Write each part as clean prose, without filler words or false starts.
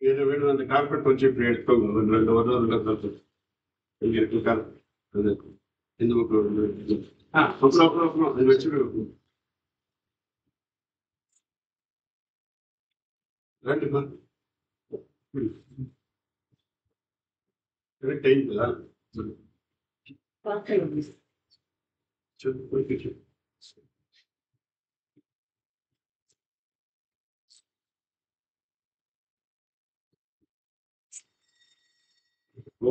ஏதோ வேணும் அந்த கார்பெட் வச்சு இப்படி எடுத்துக்கோங்க. ரெண்டு வருடம் இங்க இருக்கு அது இந்த பக்கம் அப்புறம் அது வச்சுட்டு ரெண்டு டைம் போயிட்டு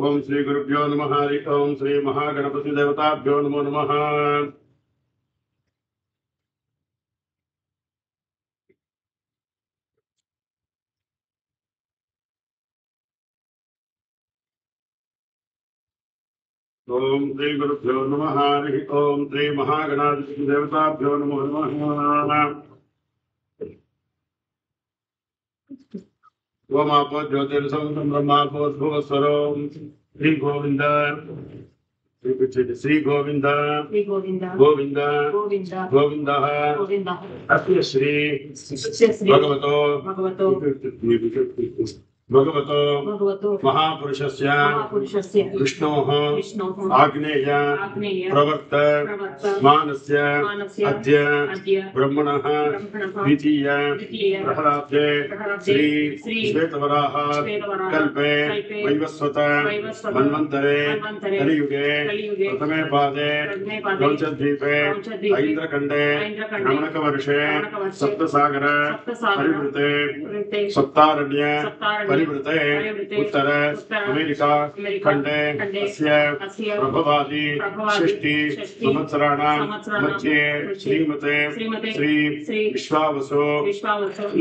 ओम श्री गुरुभ्यो नमः। हरि ओम श्री महागणपति देवताभ्यो नमो नमः। ओम श्री गुरुभ्यो नमः। हरि ओम श्री महागणाधिपति देवताभ्यो नमो नमः। ओम आपो ज्योतिर्समं ब्रह्मापो भुवस्वरोम श्री गोविंद श्री गोविंद गोविंद गोविंद गोविंद अस्य श्री भगवतो भगवतो महापुरुषस्य विष्णोः आग्नेय प्रवर्त मानस्य अद्य ब्रह्मणः द्वितीय प्रहलादे श्री श्वेतवराह कल्पे वैवस्वत मन्वन्तरे कलियुगे प्रथमे पादे लौचद्वीपे ऐन्द्रखण्डे नमनकवर्षे सप्तसागर परिवृते सप्तारण्य परिवृते उत्तर अमेरिका खंडे अस्य प्रभवादि षष्टि संवत्सराणां मध्ये श्रीमते श्री विश्वावसु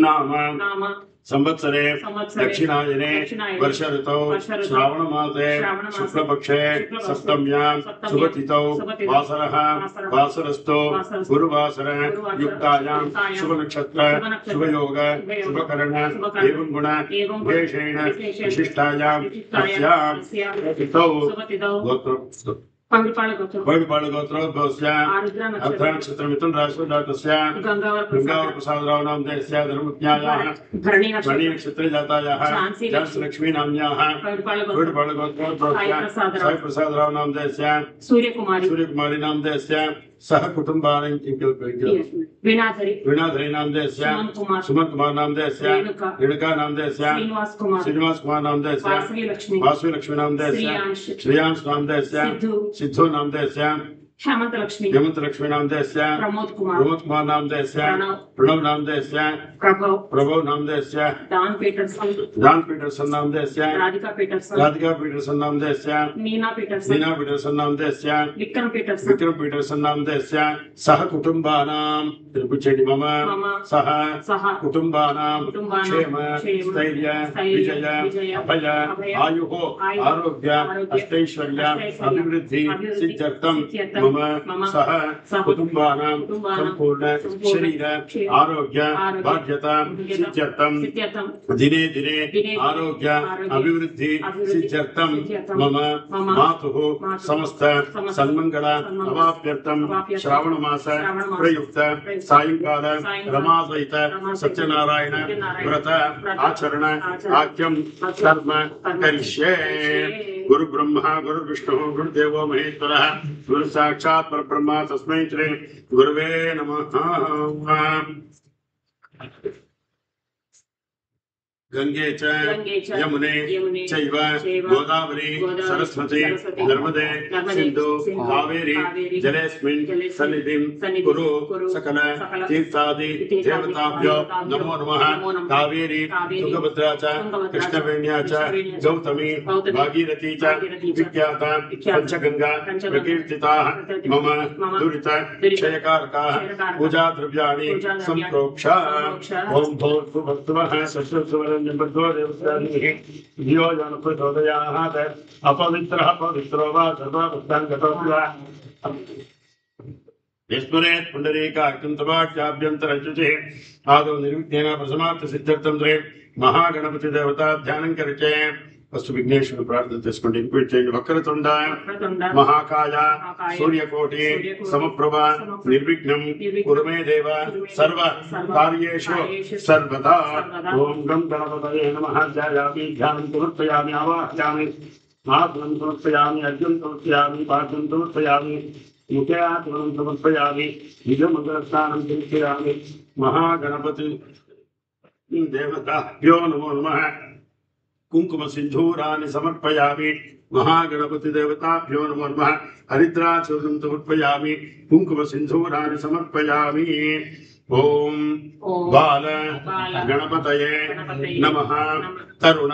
नाम संवत्सरे दक्षिणायने वर्ष ऋतौ श्रावण मासे शुक्लपक्षे सप्तम्यां शुभतिथौ वासरः वासरस्थो गुरुवासर युक्तायां शुभ नक्षत्र शुभ योग शुभ करण एवं गुण विशेषेण विशिष्टायां अस्यां तिथौ गोत्र पविपाल गोत्रोद्भवस्य आर्द्रा नक्षत्र मिथुन राशि जातस्य गंगावर प्रसाद राव नाम देशस्य धर्मज्ञायाः भरणी नक्षत्र जातायाः झांसी लक्ष्मी नाम्याः पविपाल गोत्रोद्भवस्य साई प्रसाद राव नाम देशस्य सूर्यकुमारी नाम देशस्य सह कुटुंबानां वीणाधरी नाम देशस्य सुमन कुमार नाम देशस्य रेणुका नाम देशस्य श्रीनिवास कुमार नाम देशस्य वासवी लक्ष्मी नाम देशस्य श्रेयांश नाम देशस्य सिद्धू नाम देशस्य हेमंत लक्ष्मी नाम देशस्य प्रमोद कुमार नाम देशस्य प्रणव नाम देशस्य प्रभव नाम देशस्य दान पीटरसन नाम देशस्य राधिका पीटरसन नाम देशस्य नीना पीटरसन नाम देशस्य विक्रम पीटरसन नाम देशस्य सह कुटुंबानां तिरुपति मम सह कुटुंबानां क्षेम स्थैर्य विजय अभय आयुः आरोग्य अष्टैश्वर्य अभिवृद्धि सिद्ध्यर्थं मम सह कुटुंबानां संपूर्ण शरीर आरोग्य भाग्यता सिद्ध्यर्थं दिने दिने आरोग्य अभिवृद्धि सिद्ध्यर्थं मम मातुः समस्त सन्मंगल अवाप्यर्थं श्रावण मास प्रयुक्त सायंकाल रमासहित सत्यनारायण व्रत आचरण आख्यम कर्म करिष्ये। गुरु ब्रह्मा गुरु विष्णु गुरुदेवो महेश्वरः गुरु साक्षात् परब्रह्म तस्मै श्री गुरुवे नमः। गंगे च यमुने चैव गोदावरी सरस्वती नर्मदे सिंधु कावेरी जलेस्मिन् सन्निधिं कुरु सकल तीर्थादि देवताभ्यो नमो नमः। कावेरी तुंगभद्रा च कृष्णवेण्या च गौतमी भागीरथी च विख्याता पंचगंगा प्रकीर्तिताः मम दुरित क्षयकारकाः पूजा द्रव्याणि संप्रोक्ष। ओम भूर्भुवः स्वः अपवित्रः पवित्रो वा स्मरेत् पुण्डरीकाख्यं तवाख्याभ्यन्तरच्युतिः आदौ निर्विघ्नेन प्रसमाप्त सिद्ध्यर्थं महागणपति देवता ध्यानं करिष्ये। ఫస్ట్ విఘ్నేశ్వరుని ప్రార్థన చేసుకోండి. రిపీట్ చేయండి. వక్రతుండ మహాకాయ సూర్యకోటి సమప్రభ నిర్విఘ్నం కురు మే దేవ సర్వ కార్యేషు సర్వదా. ఓం గం గణపతయే నమః. ధ్యాయామి ధ్యానం సమర్పయామి ఆవాహయామి ఆసనం సమర్పయామి అర్ఘ్యం సమర్పయామి పాద్యం సమర్పయామి ముఖ్యాసనం సమర్పయామి నిజమంగళస్నానం సమర్పయామి. మహాగణపతి దేవతాభ్యో నమో నమః. कुंकुम सिंधूरानि समर्पयामि. महागणपति देवताभ्यो नमो नमः. हरिद्राचूर्णं समर्पयामि. कुंकुम सिंधूरानि समर्पयामि. ओम बाल गणपतये नमः. तरुण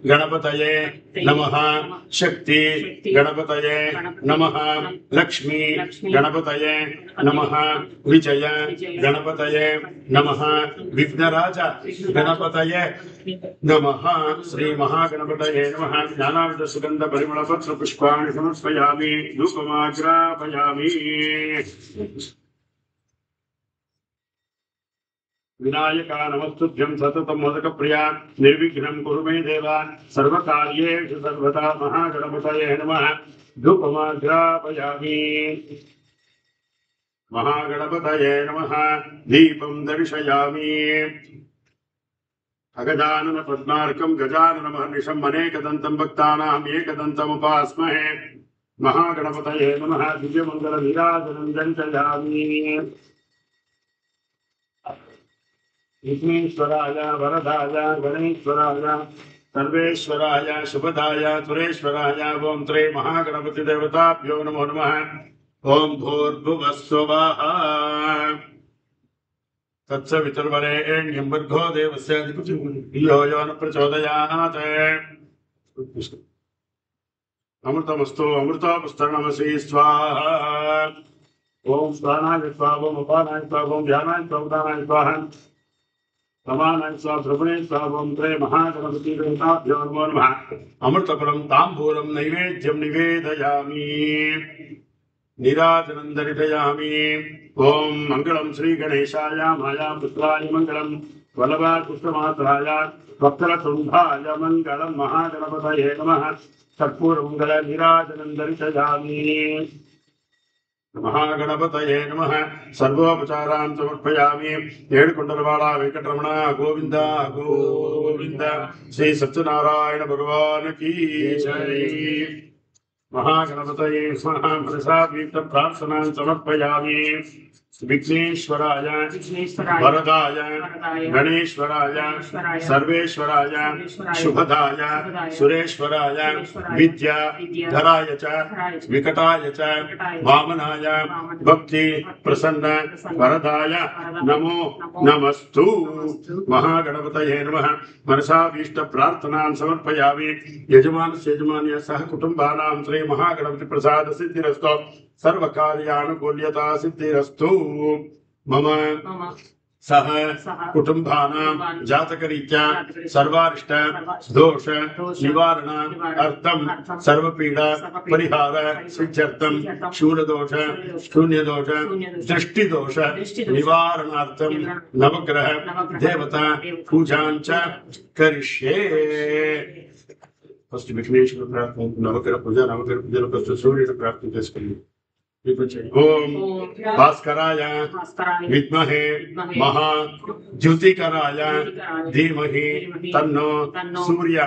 गणपतये नमः. शक्ति गणपतये नमः. लक्ष्मी गणपतये नमः. विजय गणपतये नमः. विघ्नराज गणपतये नमः. श्री महागणपतये नमः. ज्ञानामृत सुगंध परिमल पत्र पुष्पाणि समर्पयामि. धूपमाग्रापयामि. विनायका नमस्तुभ्यं सततं मोदक प्रिया निर्विघ्नं कुरु मे देव सर्वकार्येषु सर्वदा. महागणपतये नमः. धूपमाग्रापयामि. महागणपतये नमः. दीपं दर्शयामि. अगजानन पद्मार्कं गजानन महर्निशम् अनेकदन्तं भक्तानाम् एकदन्तमुपास्महे. महागणपतये नमः. दिव्यमङ्गल नीराजनं दर्शयामि. विघ्नेश्वराय वरदाय गणेश्वराय सर्वेश्वराय शुभदाय तुरेश्वराय ओं त्रे महागणपति देवताभ्यो नमो नमः. ओं भूर्भुवः स्वः तत्सवितुर्वरेण्यं भर्गो देवस्य धियो यो न प्रचोदयात्. अमृतमस्तु अमृतोपस्तरणमसि स्वाहा. ओं प्राणाय स्वाहा. ओं अपानाय स्वाहा. ओं ध्यानाय स्वाहा. उदानाय स्वाहा. समानाय स्वाहा. ध्रुवणे स्वाहा. ओं त्रे महागणपति देवताभ्यो नमो नमः. अमृतफलं ताम्बूलं नैवेद्यं निवेदयामि. नीराजनं दर्शयामि. ओं मंगलम श्री गणेशाय मायापुत्राय मंगलम वल्लभाकुष्ठमात्राय वक्रतुण्डाय मंगलम. महागणपतये नमः. कर्पूरमंगल नीराजनं दर्शयामि. महागणपतये नमः. सर्वोपचारान् समर्पयामि. ఏడుకొండలవాడ వెంకటరమణ గోవింద గోవింద. श्री सत्यनारायण भगवान की जय. महागणपतये नमः. मनसा दीप्त प्रार्थनां समर्पयामि. विघ्नेश्वराय वरदाय गणेश्वराय सर्वेश्वराय शुभदाय सुरेश्वराय विद्या धराय च विकटाय च वामनाय भक्ति प्रसन्न वरदाय नमो नमस्तु. महागणपतये नमः. मनसाभीष्ट प्रार्थनां समर्पयामि. यजमानस्य यजमान्य सह कुटुंबानां श्री महागणपति प्रसाद सिद्धिरस्तु. सर्वकार्यानुकूल्यता सिद्धिरस्तु. मम सह कुटुंबानां जातकरीत्या सर्वारिष्ट दोष निवारण अर्थं सर्वपीडा परिहार सिद्ध्यर्थं शूलदोष शून्यदोष दृष्टिदोष निवारणार्थं नवग्रह देवता पूजां च करिष्ये. फस्ट विघ्नेश्वर प्रार्थना. नवग्रह पूजा फस्ट सूर्य प्रार्थना చేసుకోండి. ओम भास्कराय विद्महे महा ज्योतिकराय धीमहि तन्नो सूर्य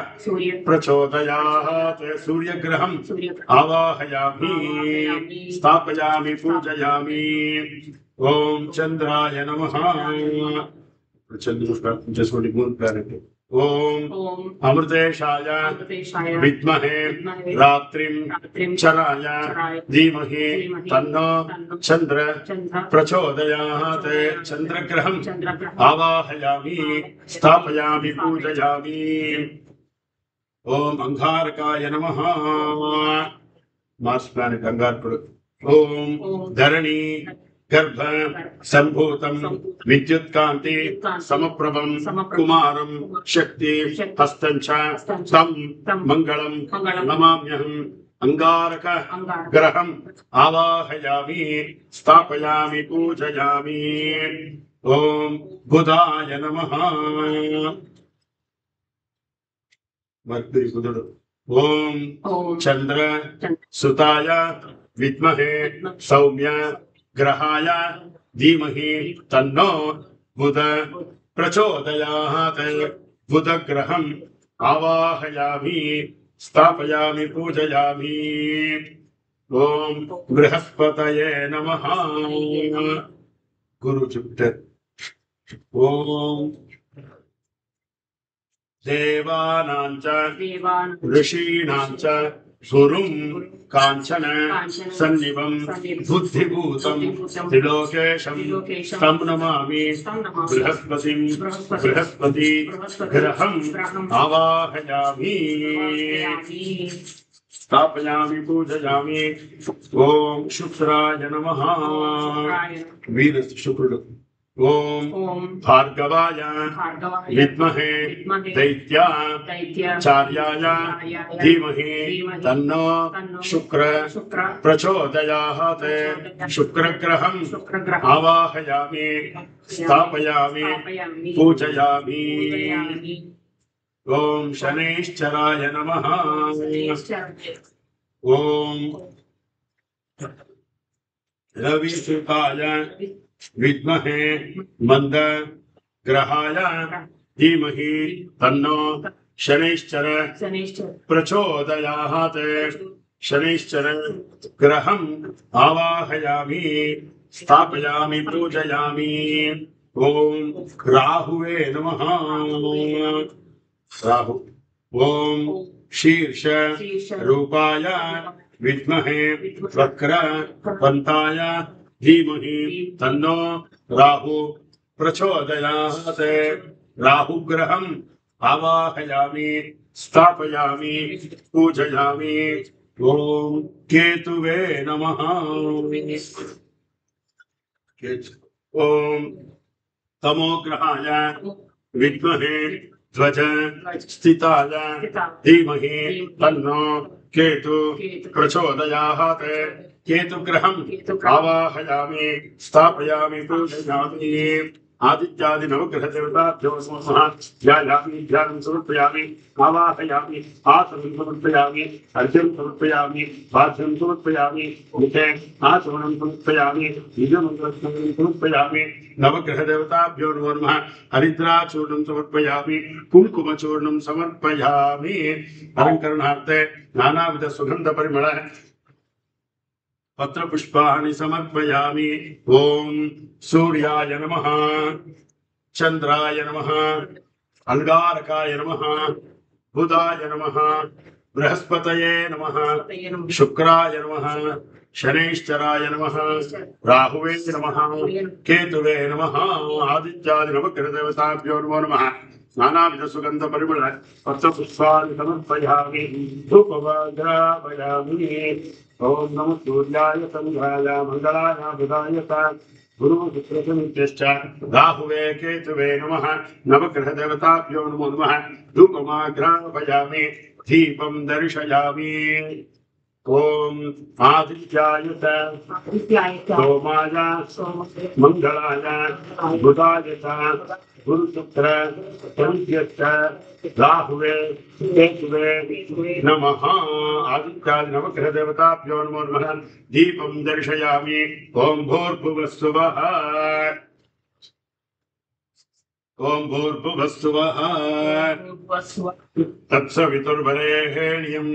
प्रचोदयात्. सूर्यग्रहं आवाहयामि स्थापयामि पूजयामि. ओम चंद्राय नमः. चंद्र प्रार्थना చేసుకోండి. Moon planet. ओम अमृतेशाय विद्महे रात्रिं चराय धीमहि तन्नो चंद्र प्रचोदयात्. चंद्रग्रहं आवाहयामि स्थापयामि पूजयामि. ओम अंगारकाय नमः. Mars planet अंगारकुडु. ओम धरणी गर्भ संभूतं विद्युत कांति समप्रभं कुमारं शक्ति हस्तं च तं मंगलं नमाम्यहम्. अंगारक ग्रहं आवाहयामि स्थापयामि पूजयामि. ओम बुधाय नमः. मर्करी बुधुडु ओम चंद्र सुताय विद्महे सौम्य ग्रहाय धीमहि तन्नो बुध प्रचोदयात् बुध ग्रहम् आवाहयामि स्थापयामि पूजयामि ओम बृहस्पतये नमः गुरु जुपिटर ओम देवानांच ऋषीणांच गुरुं कांचन सन्निवं बुद्धिभूतं त्रिलोकेशं तं नमामि बृहस्पतिं बृहस्पति ग्रहम् आवाहयामि स्थापयामि पूजयामि ओम शुक्राय नमः वीर शुक्रुడు ओम भार्गवाय विद्महे दैत्याचार्याय धीमहि तन्नो शुक्र प्रचोदयात् शुक्रग्रहम् आवाहयामि स्थापयामि पूजयामि ओम शनैश्चराय नमः ओम रविसुताय विद्महे मंद ग्रहाय धीमहि तन्नो शनैश्चर प्रचोदयात् शनैश्चर ग्रहम् आवाहयामि स्थापयामि पूजयामि ओम राहुवे नमः राहु ओम शीर्ष रूपाय विद्महे वक्र पंताय धीमहि तन्नो राहु प्रचोदयात् राहुग्रहम् आवाहयामि स्थापयामि पूजयामि ओम केतुवे नमः ओम तमोग्रहाय विद्महे ध्वज स्थिताय धीमहि तन्नो केतु प्रचोदयात् केतुग्रहम् आवाहयामि स्थापयामि पूजयामि आदित्यादि नवग्रह देवताभ्यो नमः ध्यायामि ध्यानं समर्पयामि आवाहयामि आसनं समर्पयामि अर्घ्यं समर्पयामि पाद्यं समर्पयामि मुखे आचमनं समर्पयामि बीजमन्त्रस्मरणं समर्पयामि नवग्रह देवताभ्यो नमः हरिद्राचूर्णं समर्पयामि कुङ्कुमचूर्णं समर्पयामि अलङ्करणार्थे नानाविध सुगन्ध परिमळ पत्र पुष्पाणि समर्पयामि ओम सूर्याय नमः चंद्राय नमः अंगारकाय नमः बुधाय नमः बृहस्पतये नमः शुक्राय नमः शनैश्चराय नमः राहुवे नमः केतुवे नमः आदित्यादि नवग्रह देवताभ्यो नमो नमः नानाविध सुगंध परिमळ पत्र पुष्पाणि समर्पयामि धूपवाग्रापयामि ओम नमो सूर्याय चंद्राय मंगलाय बुधाय गुरु शुक्रशनित्यश्च राहुवे केतुवे नमः नवग्रह देवताभ्यो नमो नमः धूपमाघ्रापयामि दीपं दर्शयामि ओम आदित्याय सोमाय मंगलाय बुधाय गुरु शुक्र शनिश्च राहुवे केतुवे नमः आदित्यादि नवग्रह देवताभ्यो नमो नमः दीपं दर्शयामि ओम भूर्भुवस्सुवः ओम भूर्भुवस्सुवः तत्सवितुर्वरेण्यं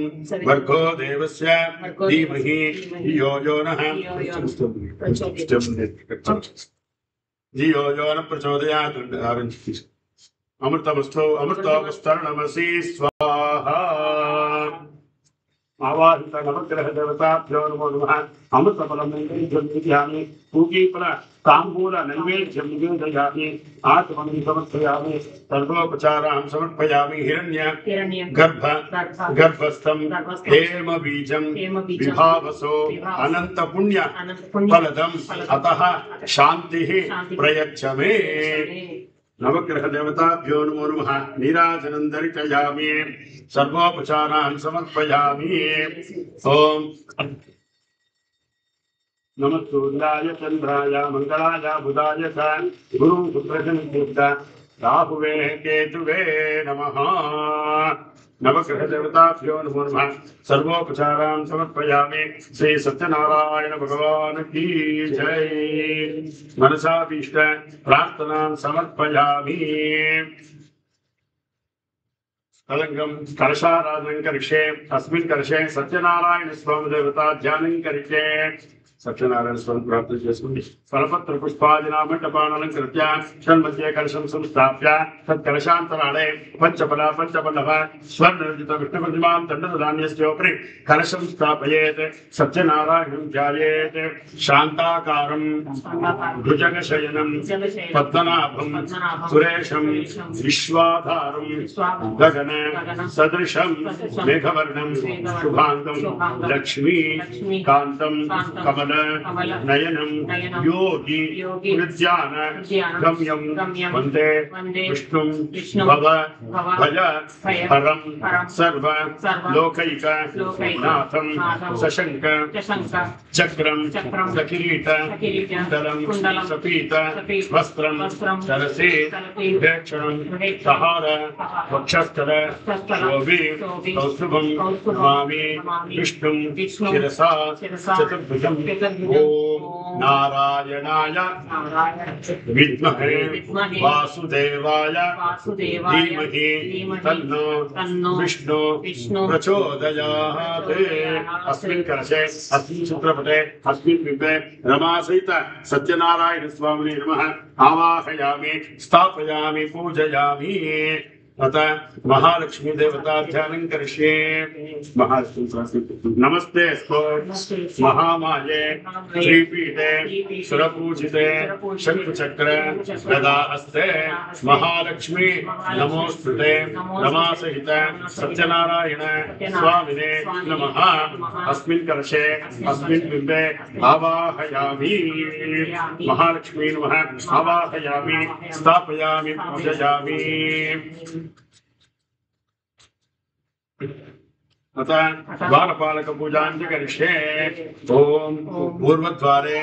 भर्गो देवस्य धीमहि धियो यो नः धियो यो न प्रचोदयात् अमृतमस्तु अमृतोपस्तरणमसि स्वाहा आवाहित नवग्रह देवताभ्यो नमो नमः अमृतफलं नैवेद्यं दीयामि पूगीफल ताम्बूल नैवेद्यं निवेदयामि आचमनं समर्पयामि सर्वोपचारान् समर्पयामि हिरण्य गर्भस्थं हेम बीजं विभावसो अनंत पुण्य फलदम् अतः शान्तिः प्रयच्छ मे नवग्रह देवताभ्यो नमो नमः नीराजनं दर्शयामि सर्वोपचारान् समर्पयामि ओम नमः सूर्याय चंद्राय मंगलाय बुधाय गुरु शुक्रशनित्यश्च राहुवे केतुवे नमः नवग्रह देवताभ्यो नमो नमः। सर्वोपचारान् समर्पयामि। श्री सत्यनारायण भगवान की जय। मनसाभीष्ट प्रार्थनान् समर्पयामि। तदंगम कलशाराधनं करिष्ये। अस्मिन् कलशे सत्यनारायण स्वामी देवता ध्यानं करिष्ये। सत्यनारायण स्वामी प्रार्थना చేసుకుని ఫలపత్ర పుష్పాదినా మంటపానలంకృత్య షణ్మధ్యే కలశం సంస్థాప్య తత్కలశాంతరాళే పంచపల్లవ స్వర్ణరజిత విష్ణు ప్రతిమాం దండధాన్యస్యోపరి కలశం స్థాపయేత్ సత్యనారాయణం ధ్యాయేత్ శాంతాకారం భుజగశయనం పద్మనాభం సురేశం విశ్వాధారం గగన సదృశం మేఘవర్ణం శుభాంగం లక్ష్మీ కాంతం కమల नयनं योगी विद्यान गम्यं वन्दे विष्णुं भव भज हरं सर्व लोकैक नाथं सशंक चक्रं सकिरीट कुण्डलं सपीत वस्त्रं सरसे भेक्षणं सहार वक्षस्थल शोभि कौस्तुभं नमामि विष्णुं शिरसा चतुर्भुजं ओम नारायणाय विद्महे वासुदेवाय धीमहि तन्नो विष्णु प्रचोदयात्। अस्मिन् कलशे अस्मिन् चित्रपटे अस्मिन् बिम्बे रमा सहित सत्यनारायण स्वामिने नमः आवाहयामि स्थापयामि पूजयामि। अतः महालक्ष्मी देवता ध्यानं करिष्ये। महालक्ष्मी नमस्ते महामाये श्रीपीठे सुरपूजिते शंखचक्र गदा हस्ते महालक्ष्मी नमोस्तुते रमा सहित सत्यनारायण स्वामिने नमः। अस्मिन् कलशे अस्मिन् बिम्बे आवाहयामि महालक्ष्मी नमः आवाहयामि स्थापयामि पूजयामि। अतः द्वारपालक पूजां च करिष्ये। ओम पूर्वद्वारे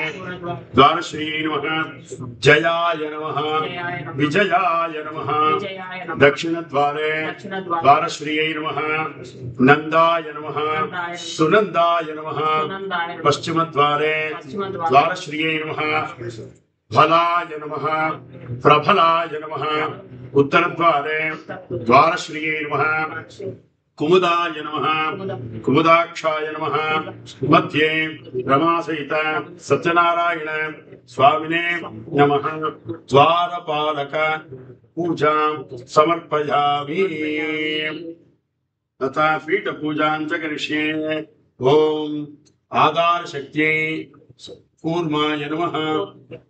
द्वारश्री नमः जयाय नमः विजयाय नमः। दक्षिणद्वारे द्वारश्रीयै नमः नंदाय नमः सुनंदाय नमः। पश्चिमद्वारे द्वारश्रीयै नमः फलाय नमः प्रफलाय नमः। उत्तरद्वारे द्वारश्रीयै नमः कुमुदाय नमः कुमुदाक्षाय नमः। मध्ये रमा सहित सत्यनारायण स्वामिने नमः द्वारपालक पूजां समर्पयामि। तथा पीठ पूजां च करिष्ये। ओम आधार शक्त्यै कूर्माय नमः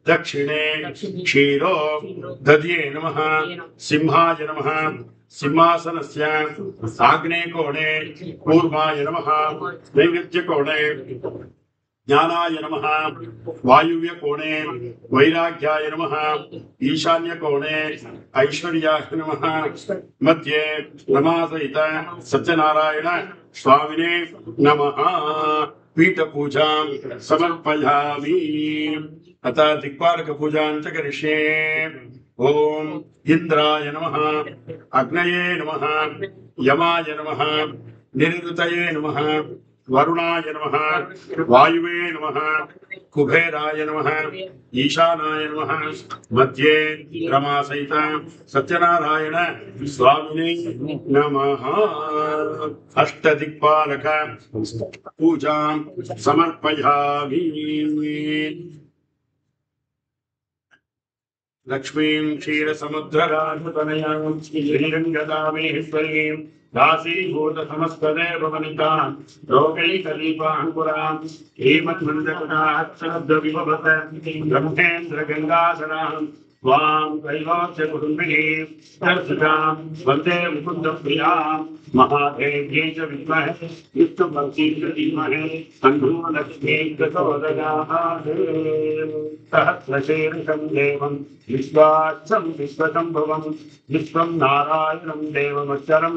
दक्षिणे क्षीरो दध्ये नमः सिंहाय नमः सिंहासनस्य आग्नेय कोणे कूर्माय नमः नैवेद्य कोणे ज्ञानाय नमः वायुव्य कोणे वैराग्याय नमः ईशान्य कोणे ऐश्वर्याय नमः। मध्ये रमा सहित सत्यनारायण स्वामिने नमः पीठ पूजां समर्पयामि। अतः दिक्पालक पूजां च करिष्ये। ओम इंद्राय नमः अग्नये नमः यमाय नमः निरृतये नमः वरुणाय नमः वायुवे नमः कुबेराय नमः ईशानाय नमः। मध्ये रमा सहित सत्यनारायण स्वामिने नमः अष्टदिक्पालक पूजां समर्पयामि। लक्ष्मीं क्षीरसमुद्रराजतनयां श्रीरङ्गदामेश्वरीं दासीभूत समस्तदेववनितां लोकैकदीपाङ्कुरां श्रीमन्मन्दकटाक्षरब्दविभवत ब्रह्मेन्द्रगङ्गाधरां त्वां त्रैलोक्यकुटुम्बिनीं दर्शितां वन्दे मुकुन्दप्रियां महादेव्यै च विद्महे विष्णुभक्त्यै च धीमहि तन्नो लक्ष्मीं प्रचोदयात्। सहस्रशीर्षं देवं विश्वाक्षं विश्वशम्भुवं विश्वं नारायणं देवमक्षरं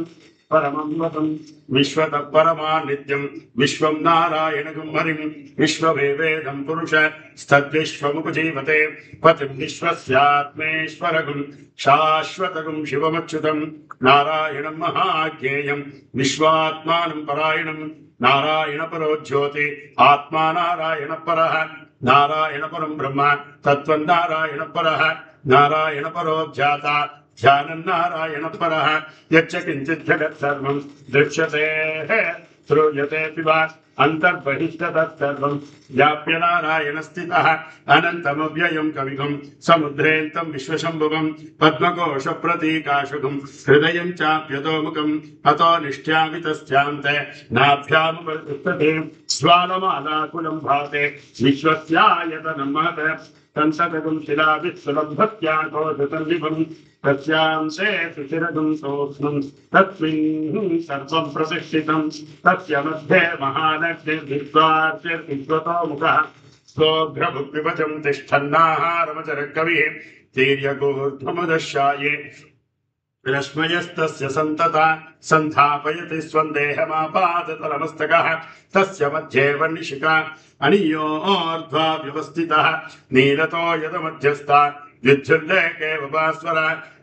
परमं विश्वतः परमा नित्यं विश्वं नारायणगं हरिं विश्वमेवेदं पुरुष स्तद्विश्वमुपजीवते पतिं विश्वस्यात्मेश्वरगं शाश्वतगं शिवमच्युतं नारायणं महाज्ञेयं विश्वात्मानं परायणं नारायण परो ज्योति आत्मा नारायण परः नारायण परं ब्रह्म तत्त्वं नारायण परः नारायण परो ज्ञाता ध्यानं नारायण परः यच्च किञ्चित् जगत् सर्वं दृश्यते श्रूयते पिबा अंतर्बहिष्टतः सर्वं व्याप्य नारायण स्थितः अनन्तमव्ययं कविगं समुद्रेन्तं विश्वशम्भुवं पद्मकोश प्रतीकाशुकं हृदयं चाप्यतोमुखं अतो निष्ठ्यामि तस्यान्ते नाभ्यामुपतिष्ठते ज्वालमालाकुलं भाते विश्वस्यायतनं महत् संसदगुं शिलाभिस्सुलभत्याकोशसन्निभं तस्यां ते सुचिरगुं सोऽस्मिन् तस्मिन् सर्वं प्रतिष्ठितं तस्य मध्ये महानग्निर्विश्वार्चिर्विश्वतोमुखः सोऽघ्रभुग्विभजं तिष्ठन्नाहारमचरः कविः तीर्यगूर्ध्वमुदश्याये रश्मयस्तस्य सन्तता सन्धापयति स्वन्देहमापादतलमस्तकः तस्य मध्ये वह्निशिखा अनियोर्ध्वा व्यवस्थितः नीलतो यदमध्यस्था विद्युल्लेखे वभास्वर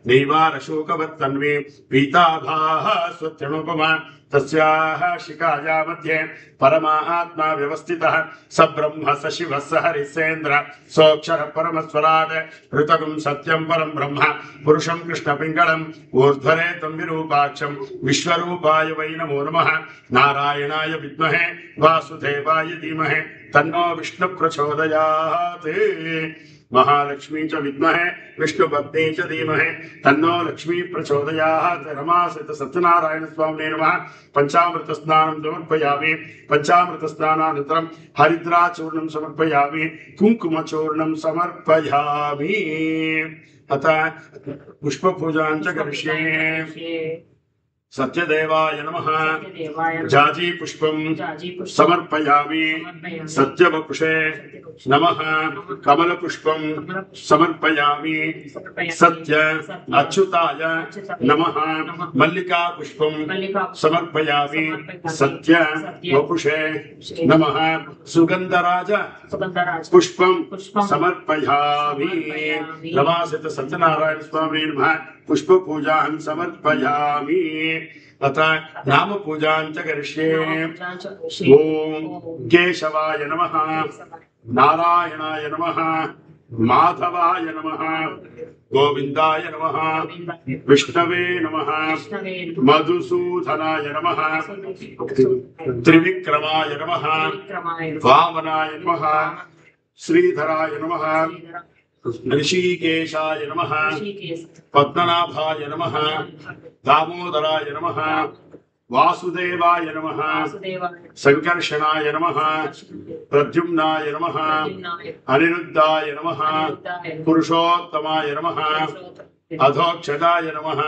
नैवारशोकवत्तन्वी पीताभाः स्वत्यनुपमा तस्याः शिखाया मध्ये परमात्मा व्यवस्थितः स ब्रह्म स शिवः स हरिसेन्द्र सोऽक्षरः परमस्वराट् ऋतगुं सत्यं परं ब्रह्म पुरुषं कृष्णपिङ्गलम् ऊर्ध्वरेतं विरूपाक्षं विश्वरूपाय वै नमो नमः नारायणाय विद्महे वासुदेवाय धीमहि तन्नो विष्णु प्रचोदयात् महालक्ष्मी च विद्महे विष्णुपत्नी च धीमहि तन्नो लक्ष्मी प्रचोदयात् रमासहित सत्यनारायण स्वामिने नमः पंचामृत स्नानं समर्पयामि पंचामृत स्नानानन्तरं हरिद्राचूर्णं समर्पयामि कुङ्कुमचूर्णं समर्पयामि अतः पुष्पपूजां च करिष्ये सत्यदेवाय नमः जाजी पुष्पं समर्पयामि सत्यवपुषे नमः कमल पुष्पं समर्पयामि सत्य अच्युताय नमः मल्लिका पुष्पं समर्पयामि सत्य वपुषे नमः सुगंधराज पुष्पं समर्पयामि नमासित सत्यनारायण स्वामी नमः पुष्प पूजां समर्पयामि अतः नाम पूजां च करिष्ये ओम केशवाय नमः नारायणाय नमः माधवाय नमः गोविंदाय नमः विष्णवे नमः मधुसूदनाय नमः त्रिविक्रमाय नमः वामनाय नमः श्रीधराय नमः ऋषिकेशाय नमः पद्मनाभाय नमः दामोदराय नमः वासुदेवाय नमः संकर्षणाय नमः प्रद्युम्नाय नमः अनिरुद्धाय नमः पुरुषोत्तमाय नमः अधोक्षजाय नमः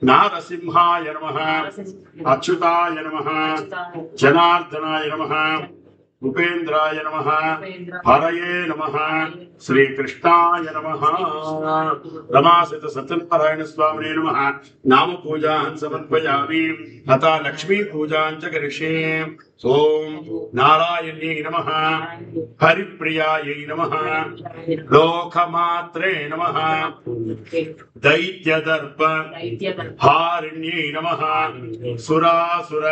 नारसिंहाय नमः अच्युताय नमः जनार्दनाय नमः उपेन्द्राय नमः हरये नमः श्रीकृष्णाय नमः रमासित सत्यनारायण स्वामिने नमः नाम पूजां समर्पयामि अतः लक्ष्मी पूजां च करिष्ये ओम नारायण्यै नमः हरिप्रियायै नमः लोकमात्रे नमः दैत्यदर्प हारिण्यै नमः सुरासुर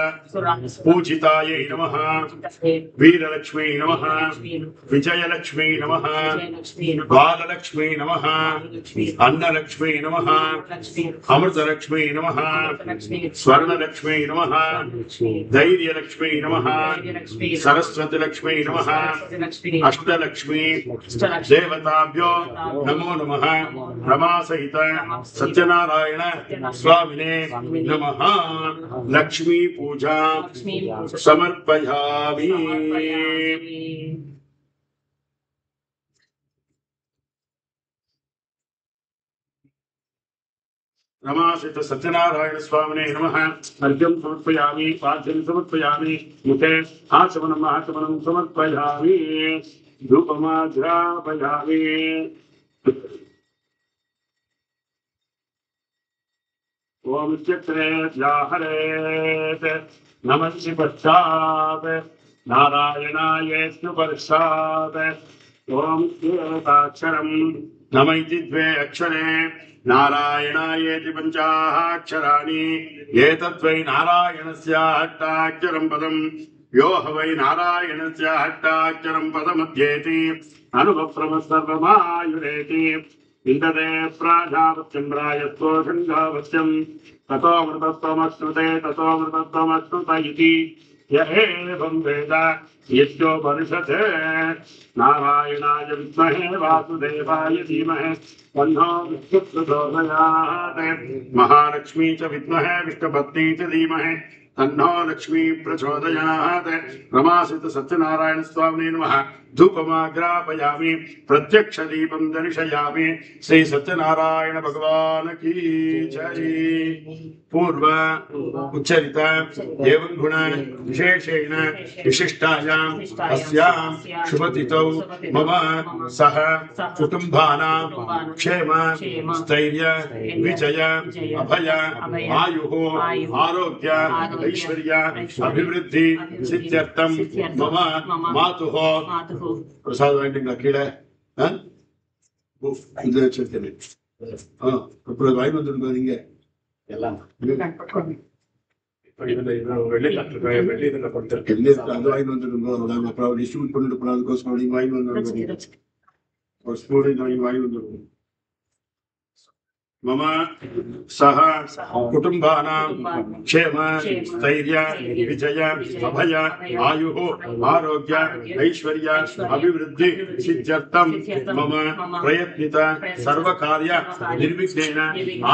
पूजितायै नमः वीरलक्ष्मी नमः विजयलक्ष्मी नमः बाललक्ष्मी नमः अन्नलक्ष्मी नमः अमृतलक्ष्मी नमः स्वर्णलक्ष्मी नमः धैर्यलक्ष्मी नमः सरस्वती लक्ष्मी नमः अष्टलक्ष्मी देवताभ्यो नमो नमः रमा सहित सत्यनारायण स्वामिने नमः लक्ष्मी पूजा समर्पयामि रमासित सत्यनारायण स्वामिने नमः अर्घ्यं समर्पयामि पाद्यं समर्पयामि मुखे आचमनम् आचमनं समर्पयामि धूपमाघ्रापयामि ओम चित्रे व्याहरेत नमः पश्चात् नारायणायेष्णु पश्चात् ओम द्वेताक्षरम् नमैति द्वे अक्षरे नारायणायेति पञ्चाक्षराणि एतद्वै नारायणस्य अष्टाक्षरं पदम् यो ह वै नारायणस्य अष्टाक्षरं पदमध्येति अनुभवप्रमस्सर्वमायुरेति इंदते प्राजापत्यम्रायत्वो शृङ्गावत्यम् ततोऽमृतत्वमश्नुते ततोऽमृतत्वमश्नुत इति य एवं वेद यस्योपनिषत् नारायणाय विद्महे वासुदेवाय धीमहि तन्नो विष्णुः प्रचोदयात् महालक्ष्मी च विद्महे विष्णुपत्नी च धीमहि तन्नो लक्ष्मी प्रचोदयात् रमासित सत्यनारायण स्वामिने नमः धूपमाग्रापयामि प्रत्यक्ष दीपं दर्शयामि श्री सत्यनारायण भगवान की जय। पूर्व उच्चरित एवं गुण विशेषेण विशिष्टायां अस्यां शुभतिथौ मम सह कुटुंबानां क्षेम स्थैर्य विजय अभय आयुः आरोग्य ऐश्वर्य अभिवृद्धि सिद्ध्यर्थं मम मातुः प्रसाद वाइंटिंग कीड़े இது வச்சிருக்கேன் அப்புறம் வாங்கி வந்துருங்க எல்லாம் வெள்ளி வெள்ளி இதில் கொடுத்துருக்கேன் அது வாங்கி வந்துருங்க அப்புறம் டிஸ்ட்ரிபியூட் பண்ணிட்டு போனால் அதுக்கோசம் நீங்கள் வாங்கி வந்துருங்க ஒரு ஸ்பூன் வாங்கி வந்துருங்க मम सह कुटुंबानां क्षेम स्थैर्य विजय अभय आयुः आरोग्य ऐश्वर्य अभिवृद्धि सिद्ध्यर्थं मम प्रयत्नित सर्वकार्य निर्विघ्नेन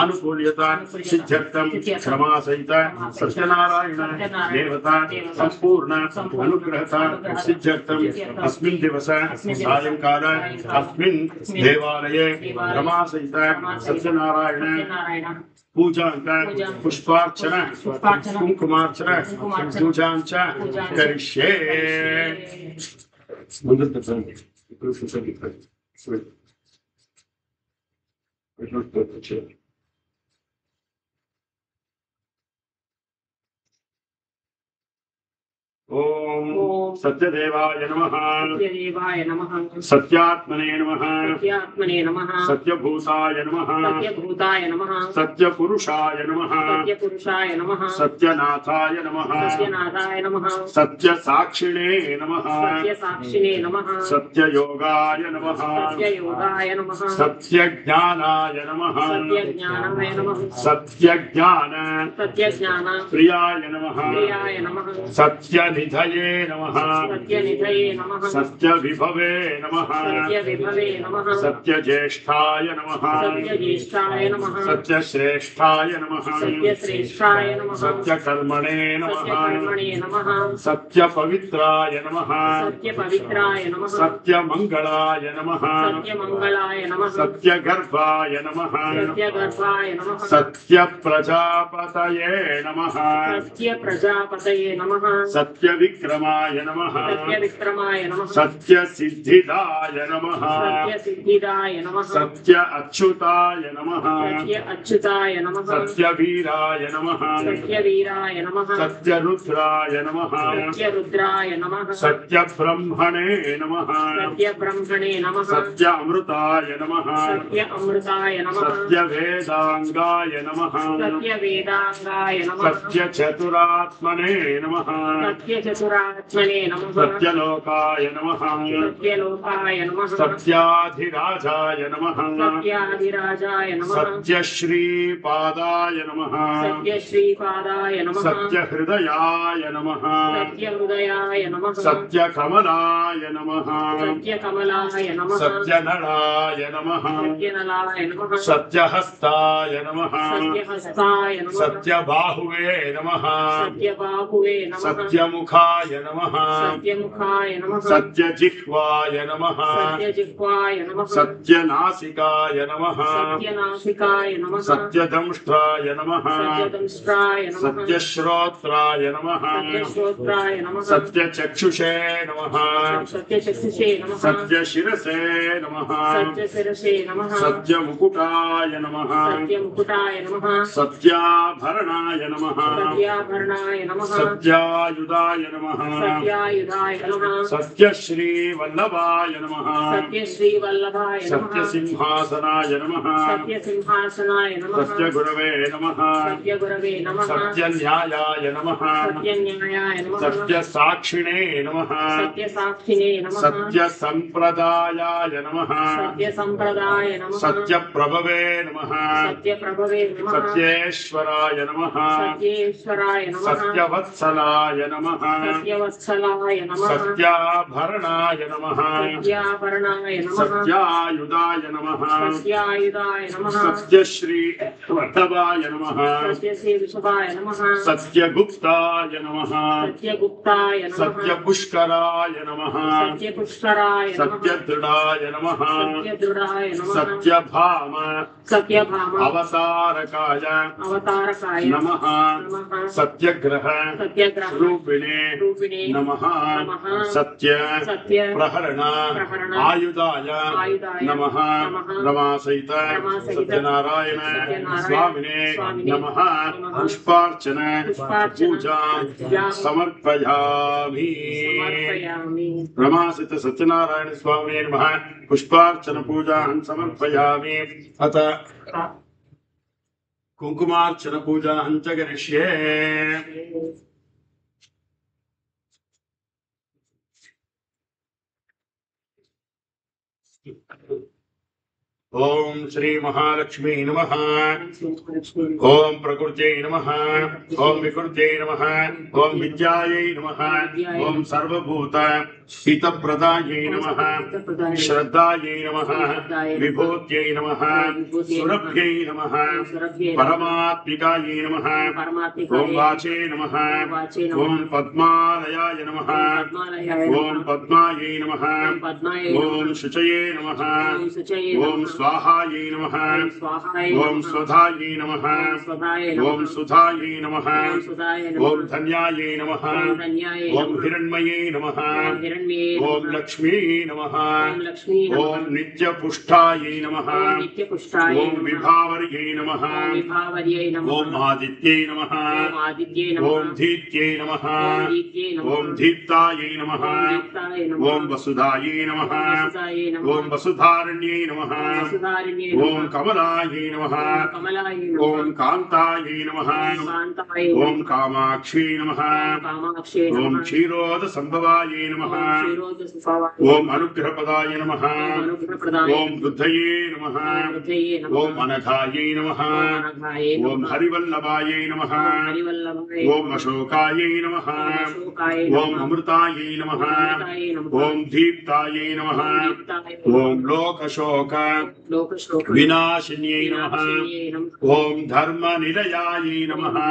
आनुकूल्यता सिद्ध्यर्थं क्रमासहित सत्यनारायण देवता संपूर्ण अनुग्रहता सिद्ध्यर्थं अस्मिन् दिवस सायंकाल अस्मिन् देवालये क्रमासहित सत्यनारायण पूजा पुष्पार्चन कुंकुमार्चन पूजा करिष्ये। ओम सत्यदेवाय नमः सत्यदेवाय नमः सत्यात्मने नमः सत्यात्मने नमः सत्यभूताय नमः सत्यभूताय नमः सत्यपुरुषाय नमः सत्यपुरुषाय नमः सत्यनाथाय नमः सत्यनाथाय नमः सत्यसाक्षिणे नमः सत्यसाक्षिणे नमः सत्ययोगाय नमः सत्ययोगाय नमः सत्यज्ञानाय नमः सत्यज्ञानाय नमः सत्यज्ञान प्रियाय नमः प्रियाय नमः सत्यनिधये नमः सत्यनिधये नमः सत्यविभवे नमः सत्यविभवे नमः सत्यज्येष्ठाय नमः सत्यज्येष्ठाय नमः सत्यश्रेष्ठाय नमः सत्यश्रेष्ठाय नमः सत्यकर्मणे नमः सत्यकर्मणे नमः सत्यपवित्राय नमः सत्यपवित्राय नमः सत्यमङ्गलाय नमः सत्यमङ्गलाय नमः सत्यगर्भाय नमः सत्यगर्भाय नमः सत्यप्रजापतये नमः सत्यप्रजापतये नमः सत्यविक्रमाय नमः सत्यविक्रमाय नमः सत्यसिद्धिदाय नमः सत्यसिद्धिदाय नमः सत्य अच्युताय नमः सत्य अच्युताय नमः सत्यवीराय नमः सत्यवीराय नमः सत्यरुद्राय नमः सत्यरुद्राय नमः सत्यब्रह्मणे नमः सत्यब्रह्मणे नमः सत्यामृताय नमः सत्यामृताय नमः सत्यवेदांगाय नमः सत्यवेदांगाय नमः सत्यचतुरात्मने नमः सत्यचतुरात्मने नमः सत्यलोकाय नमः सत्यलोकाय नमः सत्याधिराजाय नमः सत्याधिराजाय नमः सत्यश्रीपादाय नमः सत्यश्रीपादाय नमः सत्यहृदयाय नमः सत्यहृदयाय नमः सत्यकमलाय नमः सत्यकमलाय नमः सत्यनलाय नमः सत्यनलाय नमः सत्यहस्ताय नमः सत्यहस्ताय नमः सत्यबाहुवे नमः सत्यबाहुवे नमः सत्यमुख सत्यमुखाय नमः सत्यमुखाय नमः सत्यजिह्वाय नमः सत्यजिह्वाय नमः सत्यनासिकाय नमः सत्यनासिकाय नमः सत्यदंष्ट्राय नमः सत्यदंष्ट्राय नमः सत्यश्रोत्राय नमः सत्यश्रोत्राय नमः सत्यचक्षुषे नमः सत्यचक्षुषे नमः सत्यशिरसे नमः सत्यशिरसे नमः सत्यमुकुटाय नमः सत्यमुकुटाय नमः सत्याभरणाय नमः सत्याभरणाय नमः सत्यायुधाय नमः सत्यायुधाय नमः सत्यश्रीवल्लभाय नमः सत्यश्रीवल्लभाय नमः सत्यसिंहासनाय नमः सत्यसिंहासनाय नमः सत्यगुरवे नमः सत्यगुरवे नमः सत्यन्यायाय नमः सत्यन्यायाय नमः सत्यसाक्षिणे नमः सत्यसाक्षिणे नमः सत्यसम्प्रदायाय नमः सत्यसम्प्रदाय नमः सत्यप्रभवे नमः सत्यप्रभवे नमः सत्येश्वराय नमः सत्येश्वराय नमः सत्यवत्सलाय नमः सत्यवत्सलाय नमः सत्याभरणाय नमः सत्याभरणाय नमः सत्यायुधाय नमः सत्यायुधाय नमः सत्यश्रीवल्लभाय नमः सत्यश्रीवृषभाय नमः सत्यगुप्ताय नमः सत्यगुप्ताय नमः सत्यपुष्कराय नमः सत्यपुष्कराय नमः सत्यदृढाय नमः सत्यदृढाय नमः सत्यभाम सत्यभाम अवतारकाय अवतारकाय नमः नमः सत्यग्रह सत्यग्रह रूपिणे रूपिणे नमः नमः सत्य सत्य प्रहरण प्रहरण आयुधाय आयुधाय नमः नमः रमासहित रमासहित सत्यनारायण सत्यनारायण स्वामिने स्वामिने नमः नमः पुष्पार्चन पुष्पार्चन पूजां पूजां समर्पयामि समर्पयामि रमासहित सत्यनारायण स्वामिने नमः पुष्पार्चन पूजां समर्पयामि अथ कुंकुमार्चन पूजां च करिष्ये ओम श्री महालक्ष्मी नमः ओम प्रकृत्यै नमः ओम विकृत्यै नमः ओम विद्यायै नमः ओम सर्वभूत हितप्रदायै नमः श्रद्धायै नमः विभूत्यै नमः सुरभ्यै नमः परमात्मिकायै नमः ओम वाचे नमः ओम पद्मालयाय नमः ओम पद्मायै नमः ओम शुचये नमः ओम स्वाहायै नमः ओम स्वधायै नमः ओम सुधायै नमः ओम धन्यायै नमः ओम हिरण्मये नमः ओम लक्ष्मी नमः ओम नित्यपुष्टायै नमः ओम विभावर्यै नमः ओम आदित्यै नमः ओम धीत्यै नमः ओम दीप्तायै नमः ओम वसुधायै नमः ओम वसुधारण्यै नमः ओम कमलायै नमः ओम कांतायै नमः ओम कामाक्षी नमः ओम क्षीरोद संभवायै नमः ओम अनुग्रहपदाय नमः ओम बुद्धये नमः ओम अनघायै नमः ओम हरिवल्लभायै नमः ओम अशोकायै नमः ओम अमृतायै नमः ओम दीप्तायै नमः ओम लोकशोक विनाशिन्यै नमः ओम धर्मनिलयायै नमः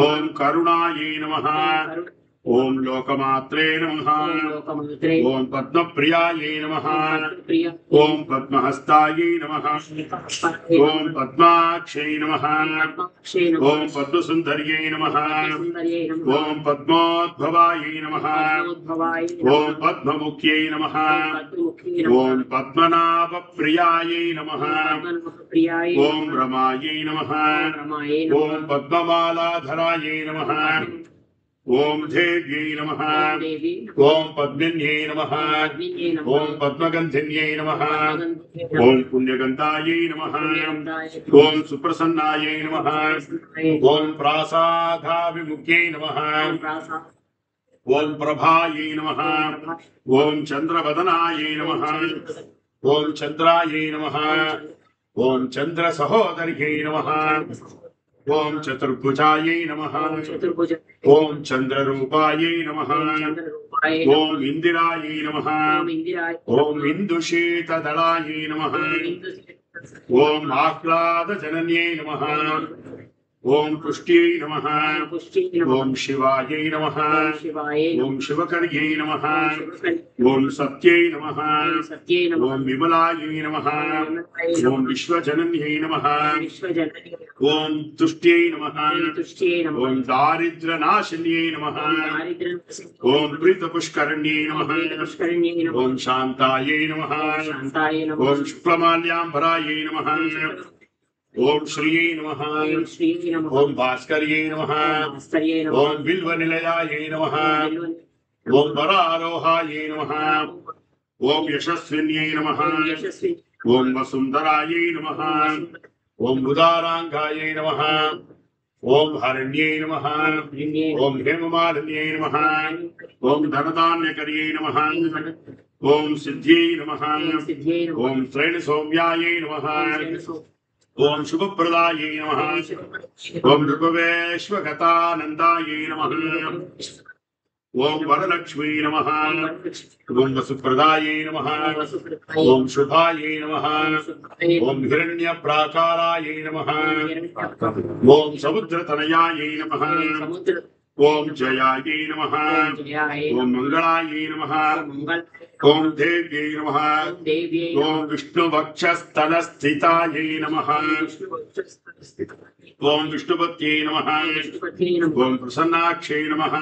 ओम करुणायै नमः ओम लोकमात्रे नमः ओम पद्मप्रियायै नमः ओम पद्महस्तायै नमः ओम पद्माक्षै नमः ओम पद्मसुन्दर्यै नमः ओम पद्मोद्भवायै नमः ओम पद्ममुख्यै नमः ओम पद्मनाभप्रियायै नमः ओम रमायै नमः ओम पद्ममालाधरायै नमः ओम देव्यै नमः ओम पद्मिन्यै नमः ओम पद्मगन्धिन्यै नमः ओम पुण्यगन्धायै नमः ओम सुप्रसन्नायै नमः ओम प्रासादाभिमुख्यै नमः ओम प्रभायै नमः ओम चन्द्रवदनायै नमः ओम चन्द्रायै नमः ओम चन्द्रसहोदर्यै नमः ओम चतुर्भुजायै नमः ओम चन्द्ररूपायै नमः ओम इंदिरायै नमः ओम इंदुशीतदलायै नमः ओम आह्लादजनन्यै नमः ओम पुष्ट्यै नमः। पुष्टिये नमः। ओम शिवायै नमः। शिवाय ओम शिवकर्यै नमः। नमः। ओम सत्यै नमः। सत्ये नमः। ओम विमलायै नमः। ओम विश्वजनन्यै नमः। विश्वजननी ओम तुष्ट्यै नमः। तुष्टिये नमः। ओम दारिद्र्यनाशिन्यै नमः। ओम प्रीतपुष्करण्यै नमः। पुष्करिण्ये नमः। ओम शान्तायै नमः। शान्ताय नमः। ओम शुक्लमाल्याम्बरायै नमः। ओम श्रियै नमः। श्री नमः। ओम भास्कर्यै नमः। भास्कर्ये नमः। ओम बिल्वनिलयायै नमः। ओम वरारोहायै नमः। ओम यशस्विन्यै नमः। यशस्वी ओम वसुन्धरायै नमः। ओम उदारांगायै नमः। ओम हरण्यै नमः। ओम हेममालिन्यै नमः। ओम धनधान्यकर्यै नमः। ओम सिद्ध्यै नमः। सिद्ध्ये नमः। ओम त्रैणसौम्यायै नमः। ओम शुभप्रदायै नमः। ओम नृपवेश्वगतानन्दायै नमः। ओम वरलक्ष्मी नमः। ओम वसुप्रदायै नमः। ओम शुभायै नमः। ओम हिरण्यप्राकारायै नमः। ओम समुद्रतनयायै नमः। ओम जयायै नमः। ओम मंगलायै नमः। ओम देव्यै नमः। देव्यै ओम विष्णुवक्षस्थलस्थितायै नमः। ओम विष्णुपत्यै नमः। ओम प्रसन्नाक्षै नमः।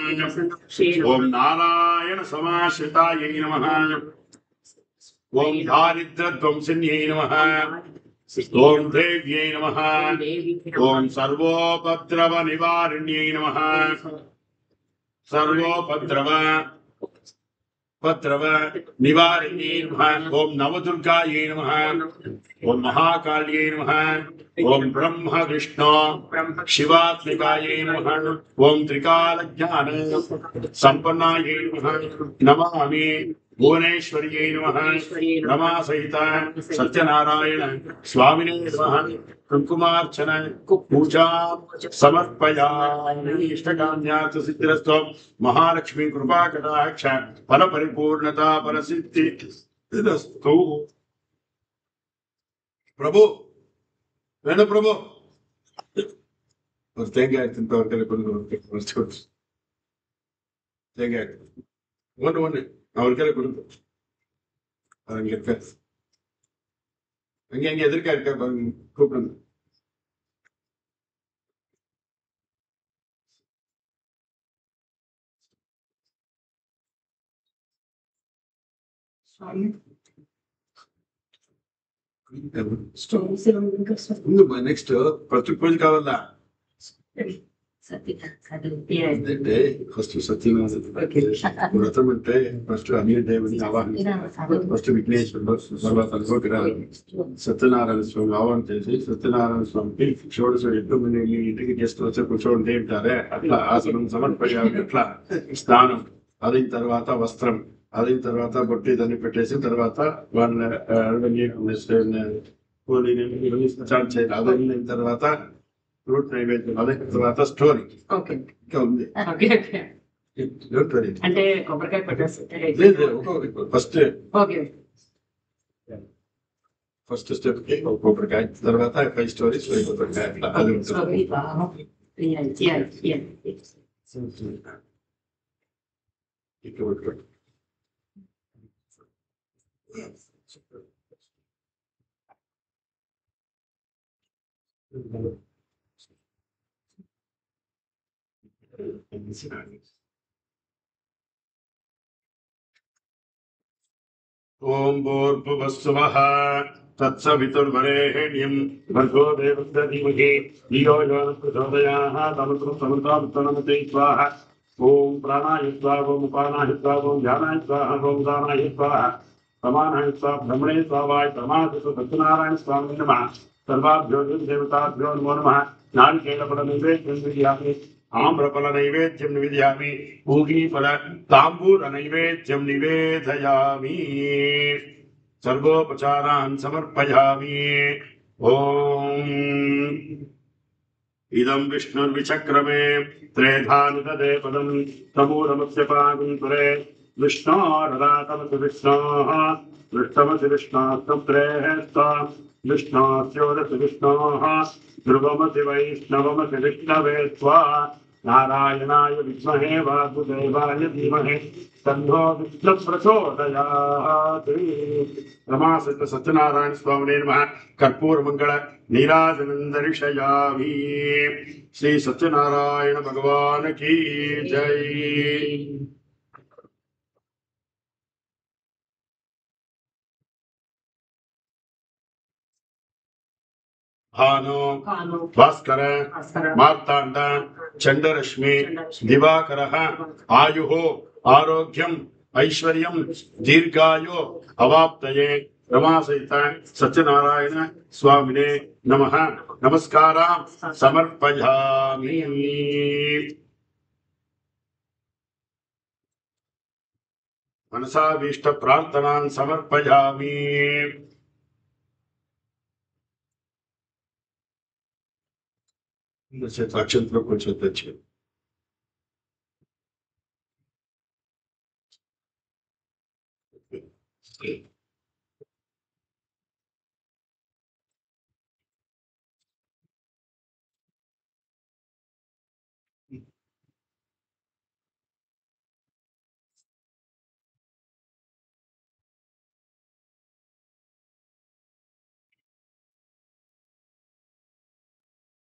ओम नारायण समाश्रितायै नमः। ओम दारिद्र्यध्वंसिन्यै नमः। ओम देव्यै नमः। ओम सर्वोपद्रवनिवारिण्यै नमः। सर्वोपद्रव निवारिण्यै नमः। ओम नवदुर्गायै नमः। ओम महाकाल्यै नमः। ओम ब्रह्म विष्णु शिवात्मिकायै नमः। ओम त्रिकालज्ञान संपन्नायै नमः। नमामि भुवनेश्वर्यै नमः। रमासहित सत्यनारायण स्वामिने नमः। कुंकुमार्चन पूजा समर्पयामि। इष्टकाम्यार्थ सिद्धिरस्तु। महालक्ष्मी कृपा कटाक्ष फल परिपूर्णता परसिद्धि सिद्धिरस्तु। प्रभु वेणु प्रभु और தேங்காய் எடுத்து அவர்களை கொண்டு வந்து தேங்காய் ஒன்று அவர்களை கொடுங்க. அங்க இருக்க அங்க எதிர்க்க இருக்க கூப்பிடுங்க. నెక్స్ట్ ఫస్ట్ పూజ కావాలా? ఫస్ట్ సత్యనారాయణ వ్రతం అంటే ఫస్ట్ అన్ని దేవుని ఆవాహన. ఫస్ట్ విఘ్నేశ్వరుడు, తర్వాత అనుకోగ్రహాలు సత్యనారాయణ స్వామి ఆవాహన చేసి సత్యనారాయణ స్వామికి షోడశ ఎప్పుడు మీ ఇంటికి గెస్ట్ వచ్చి కూర్చోండి అంటారే అట్లా ఆసనం సమర్పయాలి. అట్లా స్నానం అదిన తర్వాత వస్త్రం అదిన తర్వాత బొట్టి దాన్ని పెట్టేసిన తర్వాత వాళ్ళని స్టార్ట్ చేయాలి. అదైన తర్వాత ఫ్రూట్ నైవేద్యం అదైన తర్వాత స్టోరీ ఇంకా ఉంది. అంటే కొబ్బరికాయ పెట్టేసి ఫస్ట్ స్టెప్ కి కొబ్బరికాయ తర్వాత 5 స్టోరీస్ కొబ్బరికాయ అట్లా అది ఇక్కడ పెట్టుకోండి. ओम भूर्भुवस्सुवः तत्सवितुर्वरेण्यं भर्गो देवस्य धीमहि धियो यो नः प्रचोदयात् अमृतं स्वाहा। ओम प्राणाय स्वाहा। ओम उपानाय स्वाहा। ओम ध्यानाय स्वाहा। ओम उदानाय स्वाहा। समानाय स्वाहा। ब्रह्मणे स्वाहाय समाधित सत्यनारायण स्वामी नमः। सर्वाभ्यो देवताभ्यो नमो नमः। नारिकेलफलनैवेद्यं विदयामि। आम्रफलनैवेद्यं निवेदयामि। पूगीफल ताम्बूलनैवेद्यं निवेदयामि। सर्वोपचारान् समर्पयामि। ओम इदं विष्णुर्विचक्रमे त्रेधानुददे पदं तमूलमस्य पागुन्तरे विष्णोरदातमतु विष्णोः विष्णमसि विष्णास्तुत्रेस्ता विष्णास्योदसि विष्णोः ध्रुवमसि वैष्णवमसि विष्णवे स्वा नारायणाय विद्महे वासुदेवाय धीमहि तन्नो विष्णुः प्रचोदयात्। रमासहित सत्यनारायण स्वामिने नमः। कर्पूर मंगल नीराजनं दर्शयामि। श्री सत्यनारायण भगवान की जय। भानु भास्कर मार्तांड चंडरश्मि दिवाकर आयु आरोग्यम ऐश्वर्यम दीर्घायु अवाप्तये रमासहित सत्यनारायण स्वामिने नमः। नमस्कारां समर्पयामि। मनसाभीष्ट प्रार्थनां समर्पयामि। अक्षंतलो కొంచెం తెచ్చి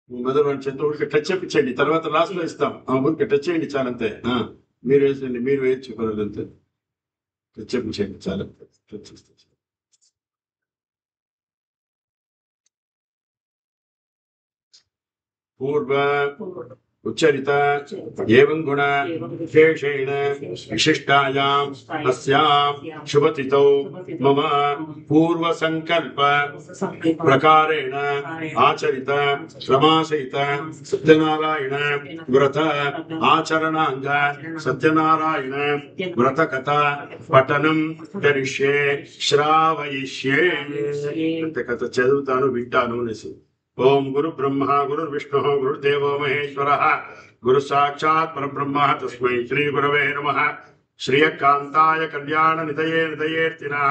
మొదలు చేత ఊరికి టచ్ చేయించండి, తర్వాత లాస్ట్ లో ఇస్తాం. ఊరికి టచ్ చేయండి చాలంతే. మీరు వేసండి, మీరు వేయచ్చు అంతే. టచ్ చేయించండి చాలంతే. पूर्व उच्चरित एवं गुण विशेषेण विशिष्टायां अस्यां शुभतिथौ मम पूर्व संकल्प प्रकारेण आचरित रमासहित सत्यनारायण व्रत आचरणांग सत्यनारायण व्रत कथा पठनं करिष्ये श्रावयिष्ये. कथा चदुतानु विंटानु అనేసి. ओम गुरु ब्रह्मा गुरु विष्णु गुरुदेव महेश्वर गुरु साक्षात् परब्रह्म तस्मै श्री गुरवे नमः। श्रीयकांताय कल्याण निधये निधयेर्तिना